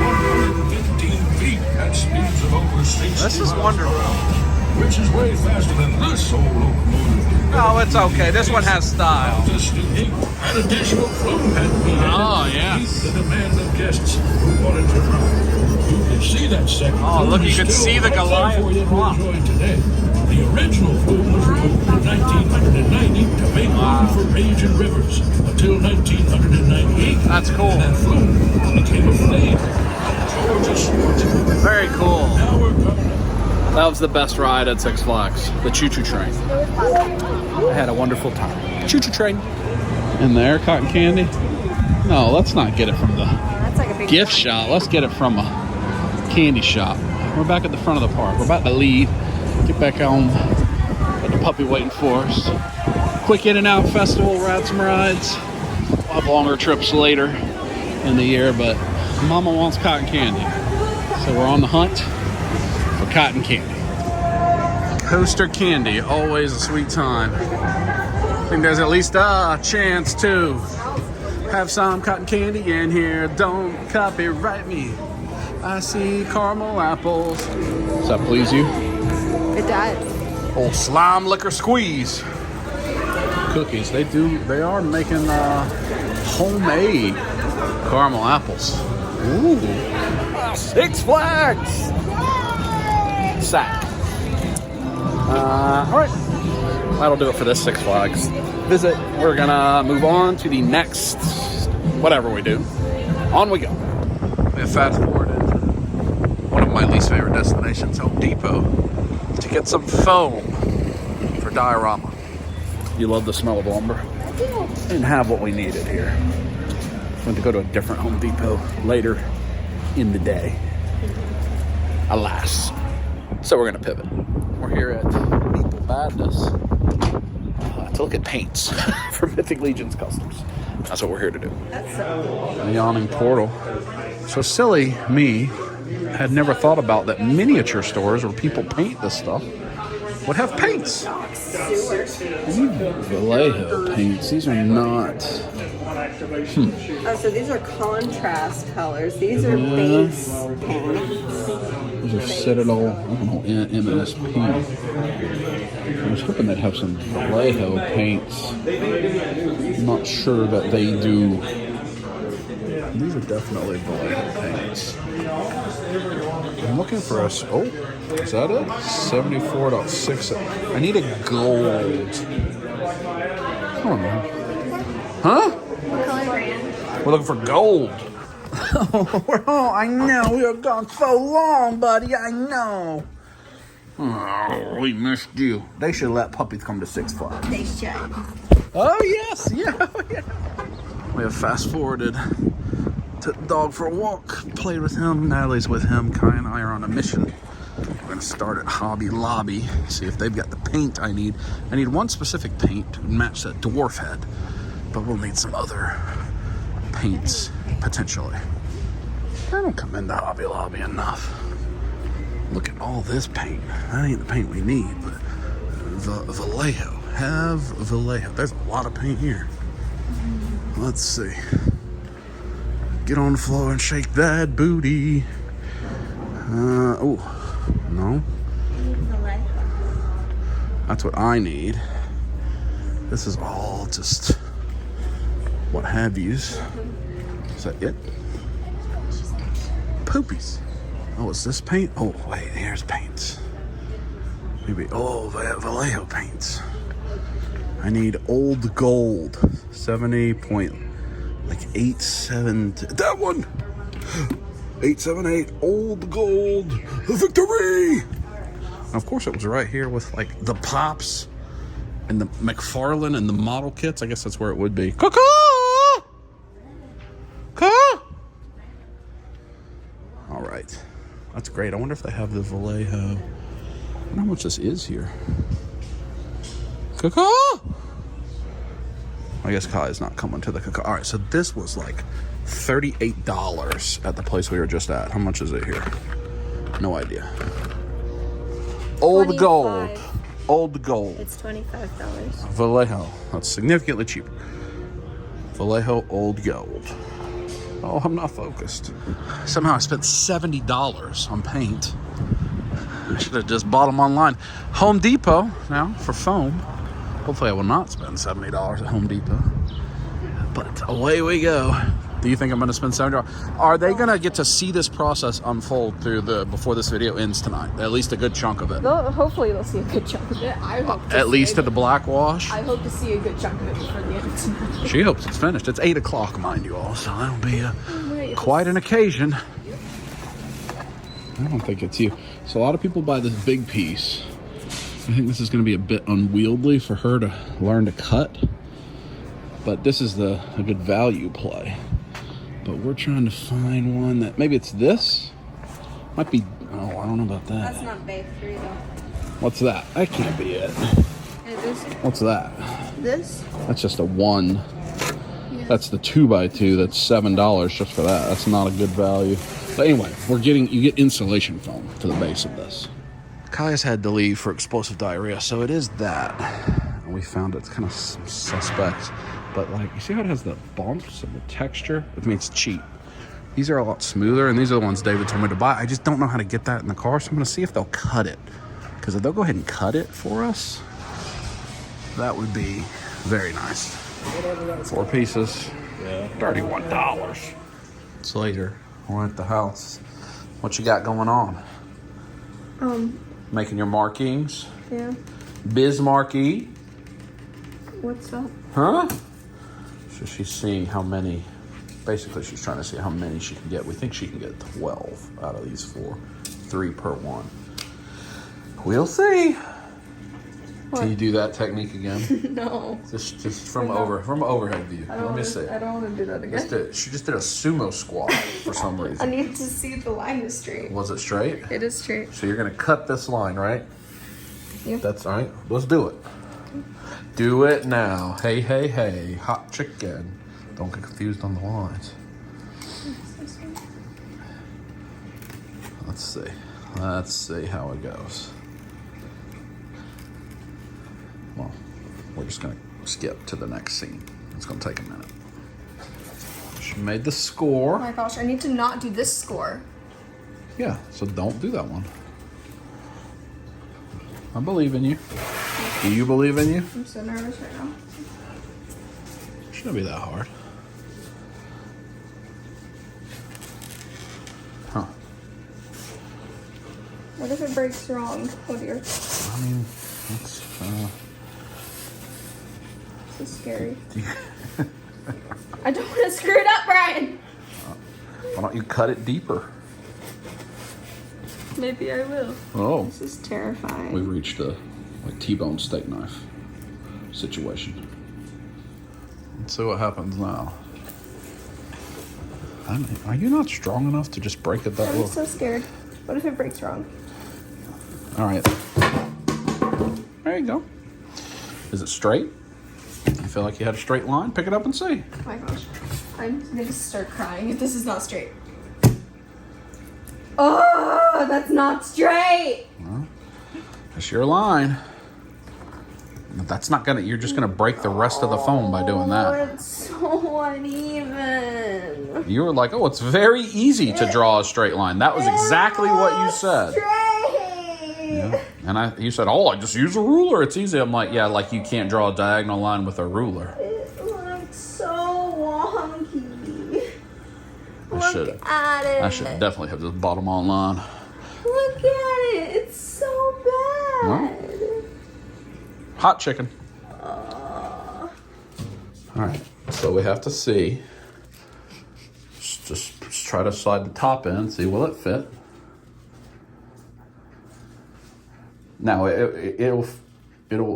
115 feet at speeds of over 60 This is miles wonderful. per hour, which is way faster than this old locomotive. No, it's okay. This one has style. Just unique. An additional crew had to be added Oh, to yes. meet the demand of guests who wanted to ride. You can see that second Oh, flume look, you is can still see the right there Goliath for you to clock. enjoy today. The original flume was removed in 1990 to make room for Rage and Rivers until 1998. That's cool. And that flume became a flame. Georgia Sports. Very cool. Now we're coming up. That was the best ride at Six Flags, the choo-choo train. I had a wonderful time. Choo-choo train. In there, cotton candy? No, let's not get it from the That's like a big gift shop. Let's get it from a candy shop. We're back at the front of the park. We're about to leave. Get back home. Got the puppy waiting for us. Quick in and out festival, ride some rides. We'll have longer trips later in the year, but Mama wants cotton candy. So we're on the hunt for cotton candy. Coaster candy, always a sweet time. I think there's at least a chance to have some cotton candy in here. Don't copyright me. I see caramel apples. Does that please you? It does. Old slime liquor squeeze. Cookies. They are making homemade caramel apples. Ooh. Six Flags. Sack. All right. That'll do it for this Six Flags visit. We're gonna move on to the next, whatever we do. On we go. We have fast forwarded one of my least favorite destinations, Home Depot, to get some foam for diorama. You love the smell of lumber? I do. Didn't have what we needed here. Went to go to a different Home Depot later in the day. Alas. So we're gonna pivot. We're here at Meeple Badness to look at paints for Mythic Legion's Customs. That's what we're here to do. That's so cool. The yawning portal. So silly me had never thought about that miniature stores where people paint this stuff would have paints. Vallejo paints. These are not. Oh, so these are contrast colors. These are base paints. These are Citadel, I don't know, MSP. I was hoping they'd have some Vallejo paints. I'm not sure that they do. These are definitely Vallejo paints. I'm looking for us. Oh, is that it? 74.6. I need a gold. I don't know. Huh? What color brand? We're looking for gold. Oh, I know. We are gone so long, buddy. I know. Oh, we missed you. They should let puppies come to Six Flags. They should. Oh, yes. Yeah. We have fast forwarded. Took the dog for a walk. Played with him. Natalie's with him. Kai and I are on a mission. We're going to start at Hobby Lobby. See if they've got the paint I need. I need one specific paint to match that dwarf head. But we'll need some other paints, potentially. I don't come into Hobby Lobby enough. Look at all this paint. That ain't the paint we need, but Vallejo. Have Vallejo. There's a lot of paint here. Let's see. Get on the floor and shake that booty. Oh, no. That's what I need. This is all just what have yous. Is that it? Poopies. Oh, is this paint? Oh, wait, here's paints. Maybe, oh, Vallejo paints. I need old gold. 70.87. That one! 878 old gold. Victory! And of course, it was right here with like the Pops and the McFarlane and the model kits. I guess that's where it would be. Caw! All right. That's great. I wonder if they have the Vallejo. I wonder how much this is here. Caw! I guess Kai's not coming to the cacao. All right, so this was like $38 at the place we were just at. How much is it here? No idea. Old 25. gold. Old gold. It's $25. Vallejo. That's significantly cheaper. Vallejo old gold. Oh, I'm not focused. Somehow I spent $70 on paint. I should have just bought them online. Home Depot now for foam. Hopefully I will not spend $70 at Home Depot. But away we go. Do you think I'm going to spend $70? Are they going to get to see this process unfold before this video ends tonight? At least a good chunk of it. Hopefully they'll see a good chunk of it. I hope. At least to the black wash. I hope to see a good chunk of it before the end of tonight. She hopes it's finished. It's 8 o'clock, mind you all, so that'll be quite an occasion. I don't think it's you. So a lot of people buy this big piece. I think this is going to be a bit unwieldy for her to learn to cut. But this is a good value play. But we're trying to find one that, maybe it's this? Might be, oh, I don't know about that. That's not big for you though. What's that? That can't be it. It is. What's that? This? That's just a 1. That's the 2x2. That's $7 just for that. That's not a good value. But anyway, you get insulation foam to the base of this. Kaya's had to leave for explosive diarrhea, so it is that. And we found it's kind of suspect. But like, you see how it has the bumps and the texture? I mean, it's cheap. These are a lot smoother, and these are the ones David told me to buy. I just don't know how to get that in the car, so I'm gonna see if they'll cut it. Because if they'll go ahead and cut it for us, that would be very nice. 4 pieces, $31. It's later. We're at the house. What you got going on? Making your markings? Yeah. Bismarcky? What's up? Huh? So she's seeing how many, basically she's trying to see how many she can get. We think she can get 12 out of these 4. 3 per one. We'll see. What? Can you do that technique again? No. Just from overhead view. Let me see. I don't want to do that again. She just did a sumo squat for some I reason. need to see if the line is straight. Was it straight? It is straight. So you're gonna cut this line, right? Yeah. That's all right. Let's do it. Do it now. Hey, hey, hey. Hot chicken. Don't get confused on the lines. Let's see. Let's see how it goes. Well, we're just gonna skip to the next scene. It's gonna take a minute. She made the score. Oh my gosh, I need to not do this score. Yeah, so don't do that one. I believe in you. Do you believe in you? I'm so nervous right now. Shouldn't be that hard. Huh. What if it breaks wrong? Oh dear. I mean, that's, This is scary. I don't want to screw it up, Brian! why don't you cut it deeper? Maybe I will. Oh. This is terrifying. We've reached a T-bone steak knife situation. Let's see what happens now. Are you not strong enough to just break it that I'm low? so scared. What if it breaks wrong? All right. There you go. Is it straight? You feel like you had a straight line? Pick it up and see. Oh my gosh. I'm gonna start crying if this is not straight. Oh, that's not straight! Well, that's your line. That's not gonna, you're just gonna break the rest of the foam by doing that. It's so uneven. You were like, oh, it's very easy to draw a straight line. That was exactly what you said. Straight! Yeah. And you said, oh, I just use a ruler. It's easy. I'm like, yeah, like you can't draw a diagonal line with a ruler. It looks so wonky. Look at it. I should definitely have this bottom on line. Look at it. It's so bad. Hot chicken. All right, so we have to see. Just try to slide the top in, see will it fit. Now it'll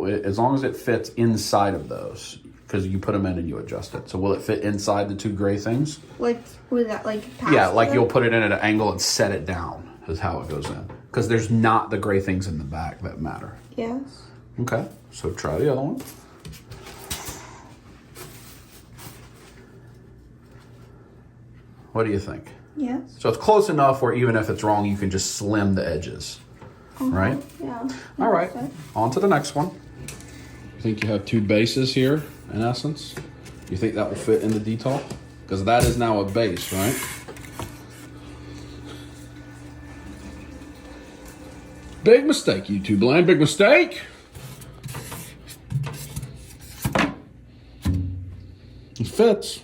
as long as it fits inside of those, because you put them in and you adjust it. So will it fit inside the 2 gray things? Like with that, like past Yeah, like them? you'll put it in at an angle and set it down is how it goes in. Because there's not the gray things in the back that matter. Yes. Okay, so try the other one. What do you think? Yes. So it's close enough where even if it's wrong, you can just slim the edges, right? Yeah. All right, on to the next one. You think you have 2 bases here, in essence? You think that will fit in the detail? Because that is now a base, right? Big mistake, YouTube land, big mistake. It fits.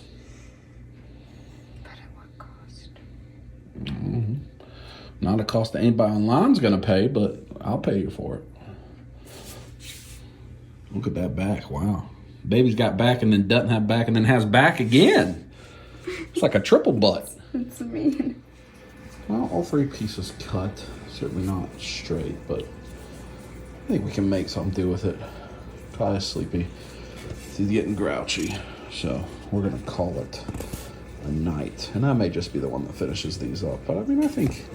Not a cost that anybody online's gonna pay, but I'll pay you for it. Look at that back, wow. Baby's got back and then doesn't have back and then has back again. It's like a triple butt. That's mean. Well, all 3 pieces cut. Certainly not straight, but I think we can make something do with it. Kai is sleepy. He's getting grouchy. So we're gonna call it a night. And I may just be the one that finishes these up. But I mean, I think,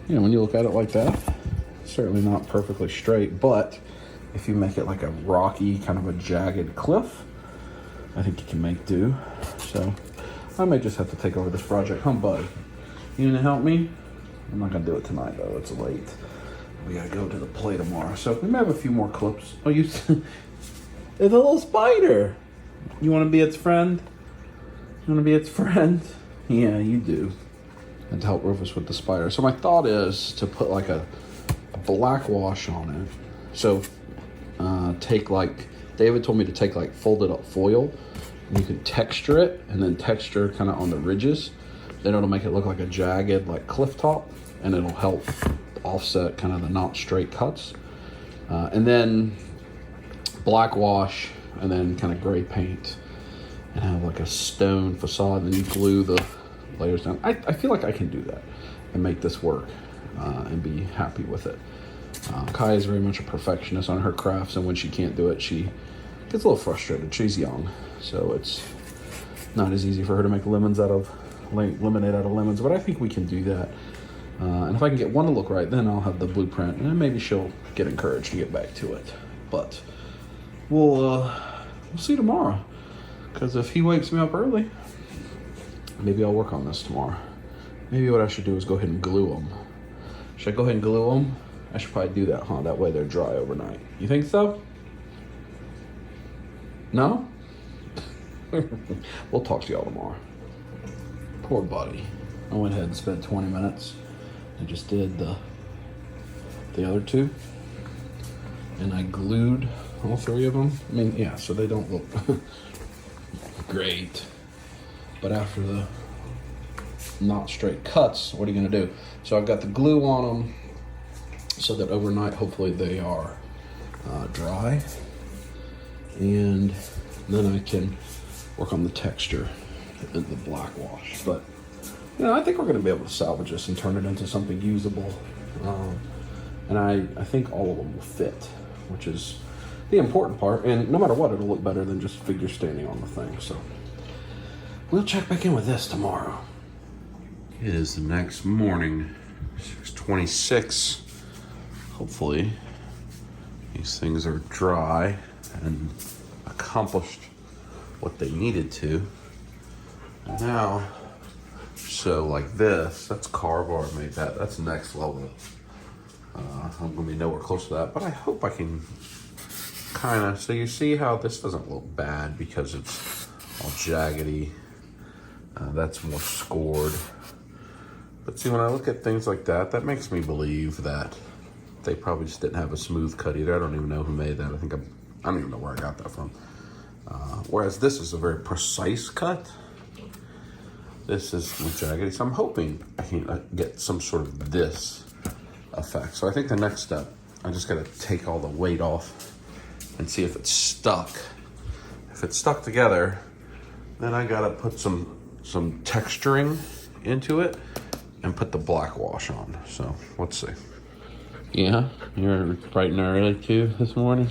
you know, when you look at it like that, certainly not perfectly straight, but if you make it like a rocky, kind of a jagged cliff, I think you can make do. So I may just have to take over this project. Huh, bud? You gonna help me? I'm not gonna do it tonight though, it's late. We gotta go to the play tomorrow. So we may have a few more clips. Oh, you, it's a little spider. You wanna be its friend? You wanna be its friend? Yeah, you do. And to help Rufus with the spider. So my thought is to put like a black wash on it. So take like, David told me to take like folded up foil, and you can texture it and then texture kind of on the ridges. Then it'll make it look like a jagged like cliff top, and it'll help offset kind of the not straight cuts. And then black wash and then kind of gray paint and have like a stone facade, and then you glue the layers down. I feel like I can do that and make this work and be happy with it. Kai is very much a perfectionist on her crafts, and when she can't do it, she gets a little frustrated. She's young, so it's not as easy for her to make lemonade out of lemons, but I think we can do that. And if I can get one to look right, then I'll have the blueprint, and then maybe she'll get encouraged to get back to it. But we'll see tomorrow, because if he wakes me up early, maybe I'll work on this tomorrow. Maybe what I should do is go ahead and glue them. Should I go ahead and glue them? I should probably do that, huh? That way they're dry overnight. You think so? No? We'll talk to y'all tomorrow. Poor buddy. I went ahead and spent 20 minutes. I just did the other 2. And I glued all 3 of them. I mean, yeah, so they don't look great. But after the not straight cuts, what are you gonna do? So I've got the glue on them so that overnight, hopefully they are dry. And then I can work on the texture and the black wash. But, you know, I think we're gonna be able to salvage this and turn it into something usable. And I think all of them will fit, which is the important part. And no matter what, it'll look better than just figure standing on the thing. So we'll check back in with this tomorrow. It is the next morning, 6:26. Hopefully these things are dry and accomplished what they needed to. And now, so like this, that's Carvar made that. That's next level. I'm gonna be nowhere close to that, but I hope I can kind of, so you see how this doesn't look bad because it's all jaggedy. That's more scored. But see, when I look at things like that, that makes me believe that they probably just didn't have a smooth cut either. I don't even know who made that. I don't even know where I got that from. Whereas this is a very precise cut. This is more jaggedy. So I'm hoping I can get some sort of this effect. So I think the next step, I just gotta take all the weight off and see if it's stuck. If it's stuck together, then I gotta put some texturing into it and put the black wash on. So let's see. Yeah, you're bright and early too this morning.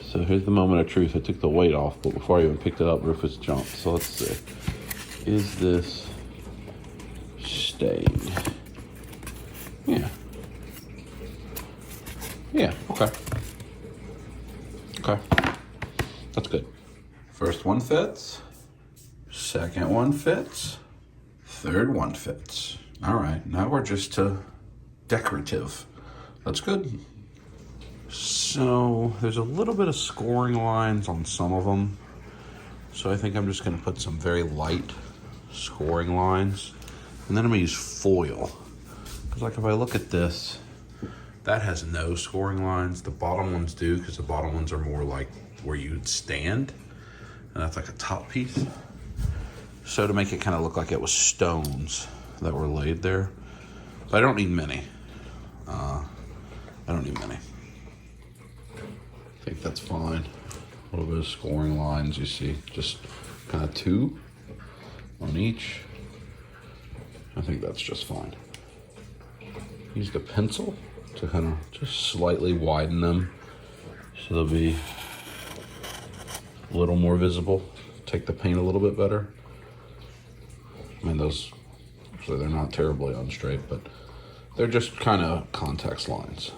So here's the moment of truth. I took the weight off, but before I even picked it up, Rufus jumped. So let's see. Is this staying? Yeah. Yeah, okay. Okay. That's good. First one fits. Second one fits. Third one fits. All right, now we're just to decorative. That's good. So there's a little bit of scoring lines on some of them. So I think I'm just gonna put some very light scoring lines. And then I'm gonna use foil. Because like if I look at this, that has no scoring lines. The bottom ones do, because the bottom ones are more like where you'd stand. And that's like a top piece. So to make it kind of look like it was stones that were laid there. But I don't need many. I don't need many. I think that's fine. A little bit of scoring lines, you see, just kind of 2 on each. I think that's just fine. Use the pencil to kind of just slightly widen them so they'll be a little more visible. Take the paint a little bit better. I mean, those, so they're not terribly unstraight, but they're just kind of context lines.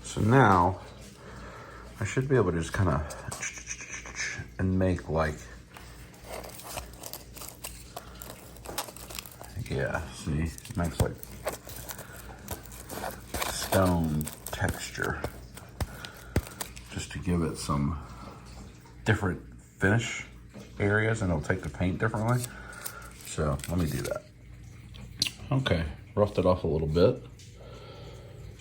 So now I should be able to just kind of and make like, yeah, see, it makes like stone texture just to give it some different finish areas, and it'll take the paint differently. So let me do that. Okay, roughed it off a little bit.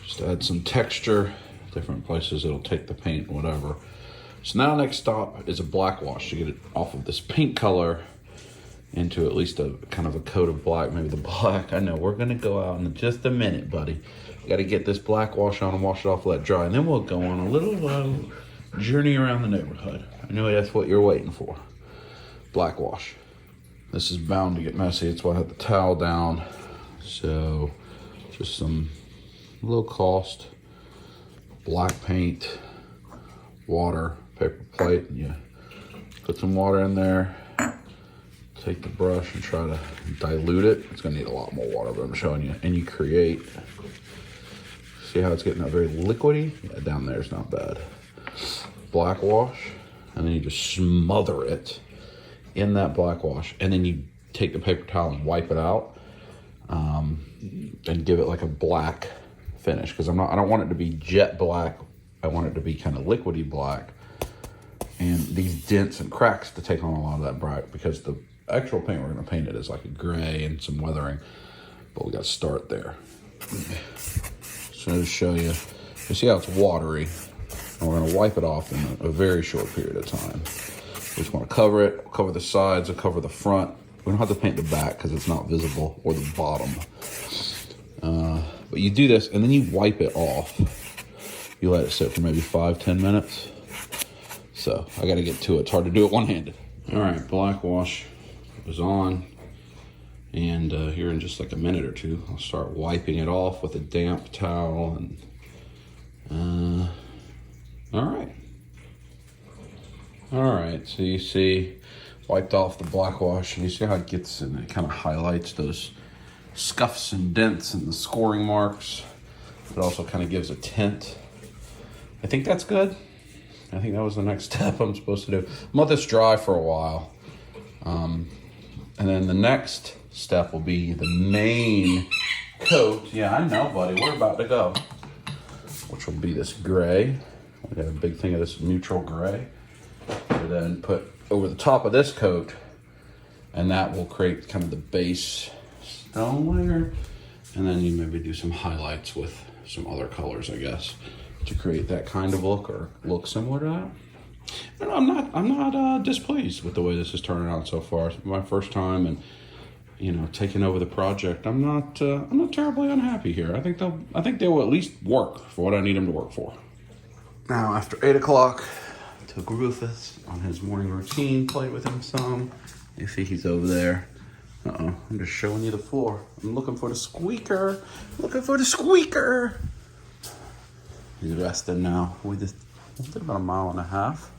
Just add some texture, different places it'll take the paint, whatever. So now next stop is a black wash to get it off of this paint color into at least a kind of a coat of black, maybe the black. I know we're gonna go out in just a minute, buddy. Got to get this black wash on and wash it off, let it dry, and then we'll go on a little journey around the neighborhood. I know that's what you're waiting for. Black wash. This is bound to get messy. That's why I have the towel down. So just some low cost black paint, water, paper plate. You put some water in there. Take the brush and try to dilute it. It's gonna need a lot more water, but I'm showing you. And you create, see how it's getting that very liquidy? Yeah, down there is not bad. Black wash, and then you just smother it in that black wash. And then you take the paper towel and wipe it out and give it like a black finish. Because I don't want it to be jet black. I want it to be kind of liquidy black. And these dents and cracks to take on a lot of that bright, because the actual paint we're going to paint it is like a gray and some weathering, but we got to start there. So to show you, you see how it's watery, and we're going to wipe it off in a very short period of time. We just want to cover it, cover the sides, and cover the front. We don't have to paint the back because it's not visible, or the bottom. But you do this, and then you wipe it off. You let it sit for maybe 5-10 minutes. So I got to get to it. It's hard to do it one-handed. All right, black wash is on, and here in just like a minute or two, I'll start wiping it off with a damp towel. And all right. So you see, wiped off the black wash, and you see how it gets and it kind of highlights those scuffs and dents and the scoring marks. It also kind of gives a tint. I think that's good. I think that was the next step I'm supposed to do. I'm let this dry for a while. And then the next step will be the main coat. Yeah, I know, buddy. We're about to go. Which will be this gray. We got a big thing of this neutral gray. And then put over the top of this coat, and that will create kind of the base stone layer. And then you maybe do some highlights with some other colors, I guess, to create that kind of look, or look similar to that. And I'm not displeased with the way this is turning out so far. It's my first time, and taking over the project. I'm not terribly unhappy here. I think they will at least work for what I need them to work for. Now, after 8 o'clock, took Rufus on his morning routine, played with him some. You see he's over there. I'm just showing you the floor. I'm looking for the squeaker. He's resting now. We just did about a mile and a half.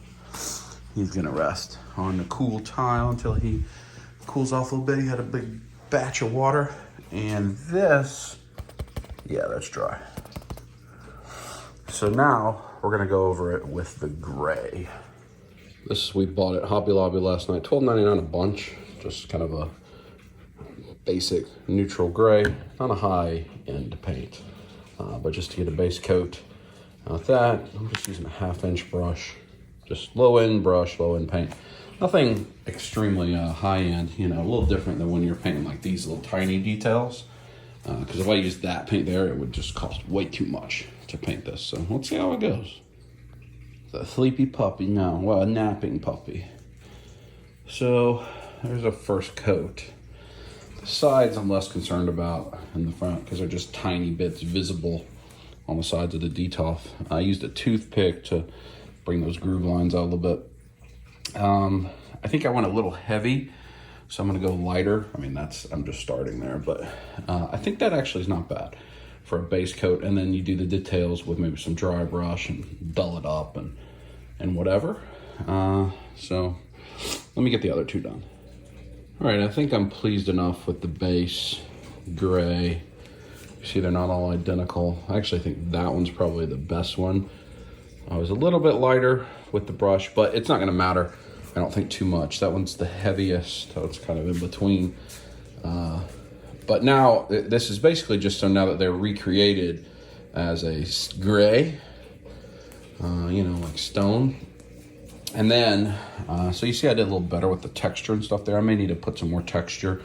He's gonna rest on the cool tile until he cools off a little bit. He had a big batch of water, and this, yeah, that's dry. So now we're gonna go over it with the gray. This we bought at Hobby Lobby last night, $12.99 a bunch. Just kind of a basic neutral gray, not a high-end paint, but just to get a base coat. With that, I'm just using a 1/2-inch brush, just low-end brush, low-end paint. Nothing extremely high-end, a little different than when you're painting like these little tiny details. Because if I used that paint there, it would just cost way too much to paint this. So let's see how it goes. It's a sleepy puppy now, well, a napping puppy. So there's a first coat. The sides I'm less concerned about in the front because they're just tiny bits visible on the sides of the detolf. I used a toothpick to bring those groove lines out a little bit. I think I went a little heavy, so I'm gonna go lighter. I mean, I'm just starting there, but I think that actually is not bad for a base coat. And then you do the details with maybe some dry brush and dull it up and whatever. So let me get the other two done. All right, I think I'm pleased enough with the base gray. You see they're not all identical. I actually think that one's probably the best one. I was a little bit lighter with the brush, but it's not gonna matter. I don't think too much. That one's the heaviest, so it's kind of in between. But now, this is basically just so now that they're recreated as a gray, you know, like stone. And then, so you see I did a little better with the texture and stuff there. I may need to put some more texture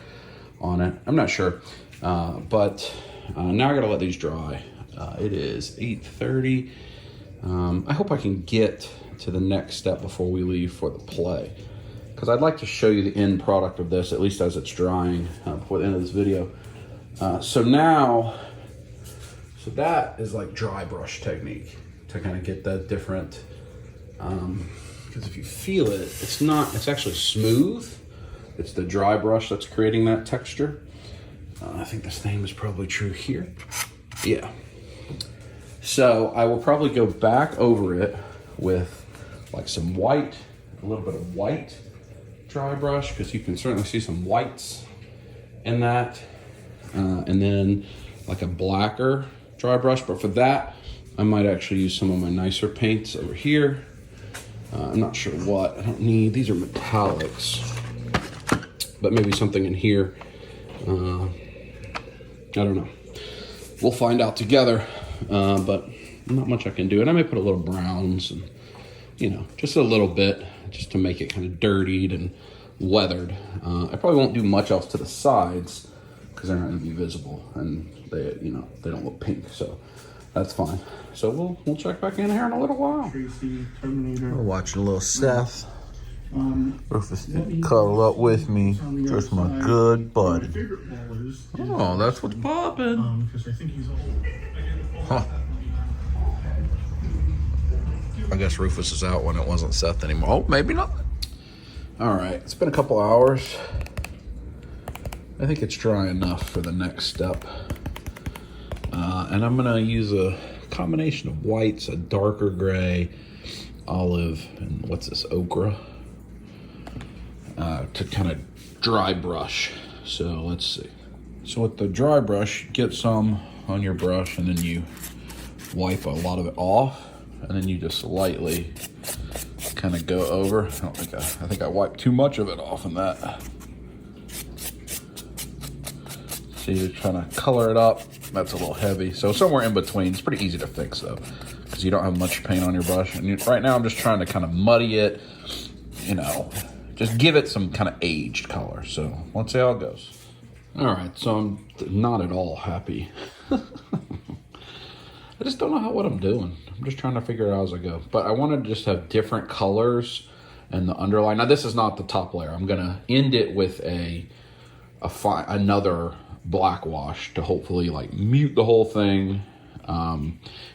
on it. I'm not sure. But now I gotta let these dry. It is 8:30. I hope I can get to the next step before we leave for the play, because I'd like to show you the end product of this, at least as it's drying, before the end of this video. So that is like dry brush technique to kind of get that different, because if you feel it, it's actually smooth. It's the dry brush that's creating that texture. I think the same is probably true here. Yeah. So I will probably go back over it with like some white, a little bit of white dry brush, because you can certainly see some whites in that. And then like a blacker dry brush. But for that, I might actually use some of my nicer paints over here. I'm not sure what. I don't need, these are metallics. But maybe something in here. I don't know. We'll find out together. But not much I can do. And I may put a little browns and, you know, just a little bit, just to make it kind of dirtied and weathered. I probably won't do much else to the sides because they're not going to be visible, and they, you know, they don't look pink, so that's fine. So we'll check back in here in a little while. We're watching a little Seth. Rufus cuddle up with me. Just my good buddy. Oh, that's what's popping. Huh. I guess Rufus is out when it wasn't Seth anymore. Oh, maybe not. All right, it's been a couple hours. I think it's dry enough for the next step. And I'm gonna use a combination of whites, a darker gray, olive, and what's this, ochre, to kind of dry brush. So let's see. So with the dry brush, get some on your brush, and then you wipe a lot of it off, and then you just lightly kind of go over. I think I wiped too much of it off in that. So you're trying to color it up. That's a little heavy. So somewhere in between. It's pretty easy to fix though, because you don't have much paint on your brush. And right now I'm just trying to kind of muddy it, you know, just give it some kind of aged color. So let's see how it goes. All right, so I'm not at all happy. I just don't know what I'm doing. I'm just trying to figure it out as I go. But I want to just have different colors and the underline. Now this is not the top layer. I'm gonna end it with another black wash to hopefully like mute the whole thing.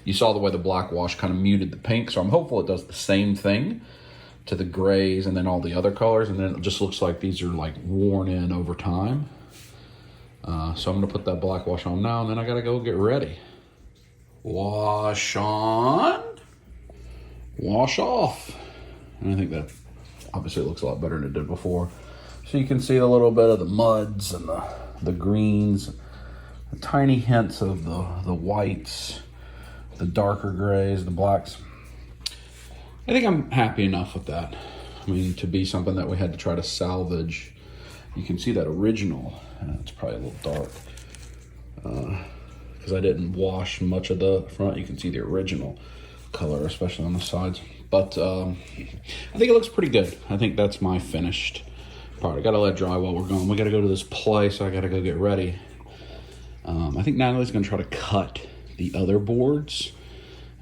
You saw the way the black wash kind of muted the pink, so I'm hopeful it does the same thing to the grays and then all the other colors, and then it just looks like these are like worn in over time. So I'm gonna put that black wash on now, and then I gotta go get ready. Wash on, wash off. And I think that obviously it looks a lot better than it did before. So you can see a little bit of the muds and the greens, the tiny hints of the whites, the darker grays, the blacks. I think I'm happy enough with that. I mean, to be something that we had to try to salvage. You can see that original, it's probably a little dark, because I didn't wash much of the front. You can see the original color, especially on the sides. But I think it looks pretty good. I think that's my finished part. I gotta let it dry while we're going. We gotta go to this play, so I gotta go get ready. I think Natalie's gonna try to cut the other boards.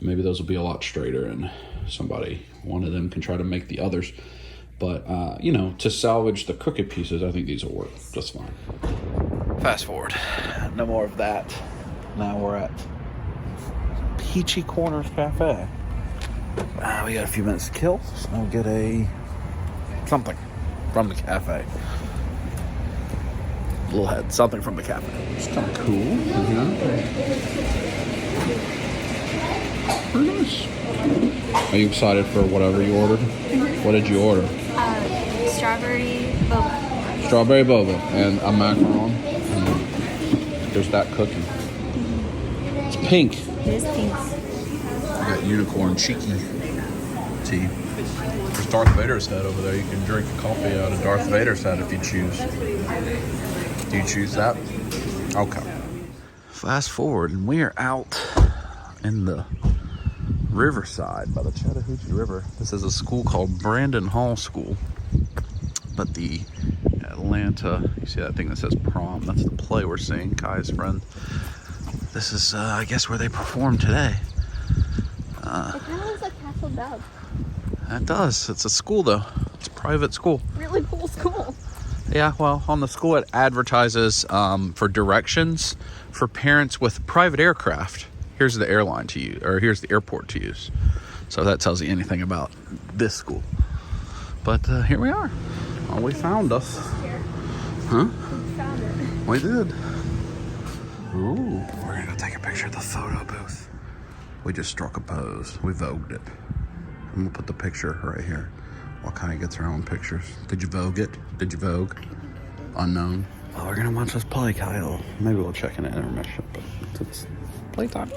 Maybe those will be a lot straighter, and one of them can try to make the others. But, you know, to salvage the crooked pieces, I think these will work just fine. Fast forward. No more of that. Now we're at Peachy Corners Cafe. We got a few minutes to kill, so we'll get something from the cafe. Little head, something from the cafe. It's kind of cool. Very nice. Are you excited for whatever you ordered? What did you order? Strawberry boba. Strawberry boba and a macaron. And there's that cookie. It's pink. It is pink. Got unicorn cheeky tea. There's Darth Vader's head over there. You can drink coffee out of Darth Vader's head if you choose. Do you choose that? Okay. Fast forward, and we are out in the Riverside by the Chattahoochee River. This is a school called Brandon Hall School. But the Atlanta, you see that thing that says prom? That's the play we're seeing, Kai's friend. This is, I guess, where they performed today. It kind of looks like Castle Dove. It does. It's a school, though. It's a private school. Really cool school. Yeah, well, on the school it advertises for directions for parents with private aircraft. Here's the airline to use, or here's the airport to use. So that tells you anything about this school. But here we are. Oh, we found us. Huh? We found it. We did. Ooh, we're gonna go take a picture of the photo booth. We just struck a pose. We vogued it. I'm gonna put the picture right here. What kind of gets her own pictures? Did you vogue it? Did you vogue? Unknown. Oh, we're gonna watch this play, Kyle. Maybe we'll check in an intermission, but it's playtime.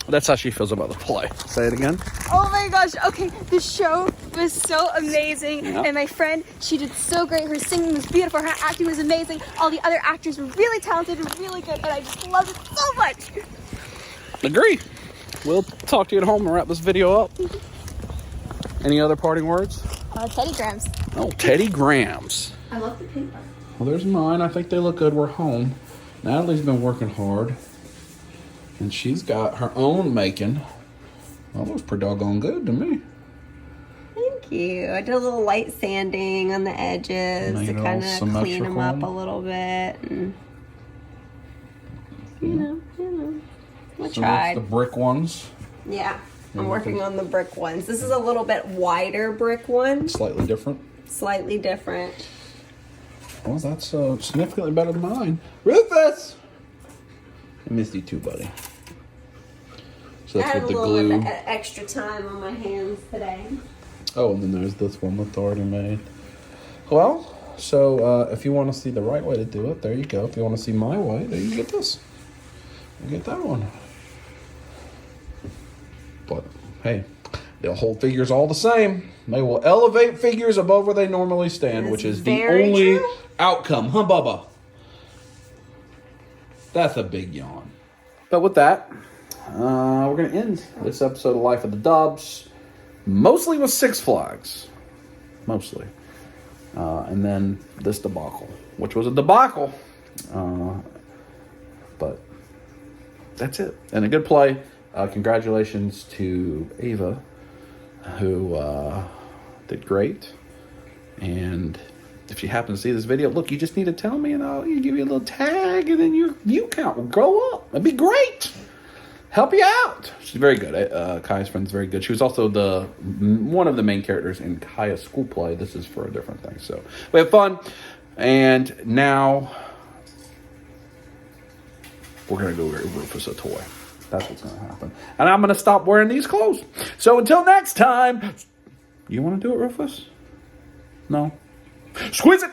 That's how she feels about the play. Say it again. Oh my gosh, okay, the show was so amazing, Yeah. and my friend, she did so great. Her singing was beautiful, her acting was amazing. All the other actors were really talented and really good, and I just loved it so much. Agree. We'll talk to you at home and wrap this video up. Any other parting words? Teddy Grahams. Oh, Teddy Grahams. I love the pink one. Well, there's mine. I think they look good. We're home. Natalie's been working hard. And she's got her own making. That looks pretty doggone good to me. Thank you. I did a little light sanding on the edges Made to it all kind of clean them up a symmetrical. little bit. And, you know. I So that's tried. the brick ones. Yeah, I'm working on the brick ones. This is a little bit wider brick one. Slightly different. Slightly different. Well, that's significantly better than mine. Rufus! I missed you too, buddy. So I that's had a with the little glue. bit of extra time on my hands today. Oh, and then there's this one that's already made. Well, so if you want to see the right way to do it, there you go. If you want to see my way, there you get this. You get that one. But, hey, they'll hold figures all the same. They will elevate figures above where they normally stand, which is the very only true. outcome. Huh, Bubba? That's a big yawn. But with that, we're going to end this episode of Life of the Dubs. Mostly with Six Flags. Mostly. And then this debacle, which was a debacle. But that's it. And a good play. Congratulations to Ava, who did great. And if you happen to see this video, look, you just need to tell me, and I'll give you a little tag, and then your view count will grow up. That'd be great. Help you out. She's very good. Kaya's friend's very good. She was also one of the main characters in Kaya's school play. This is for a different thing. So we have fun. And now we're going to go get Rufus a toy. That's what's going to happen. And I'm going to stop wearing these clothes. So until next time, you want to do it, Rufus? No? Squeeze it!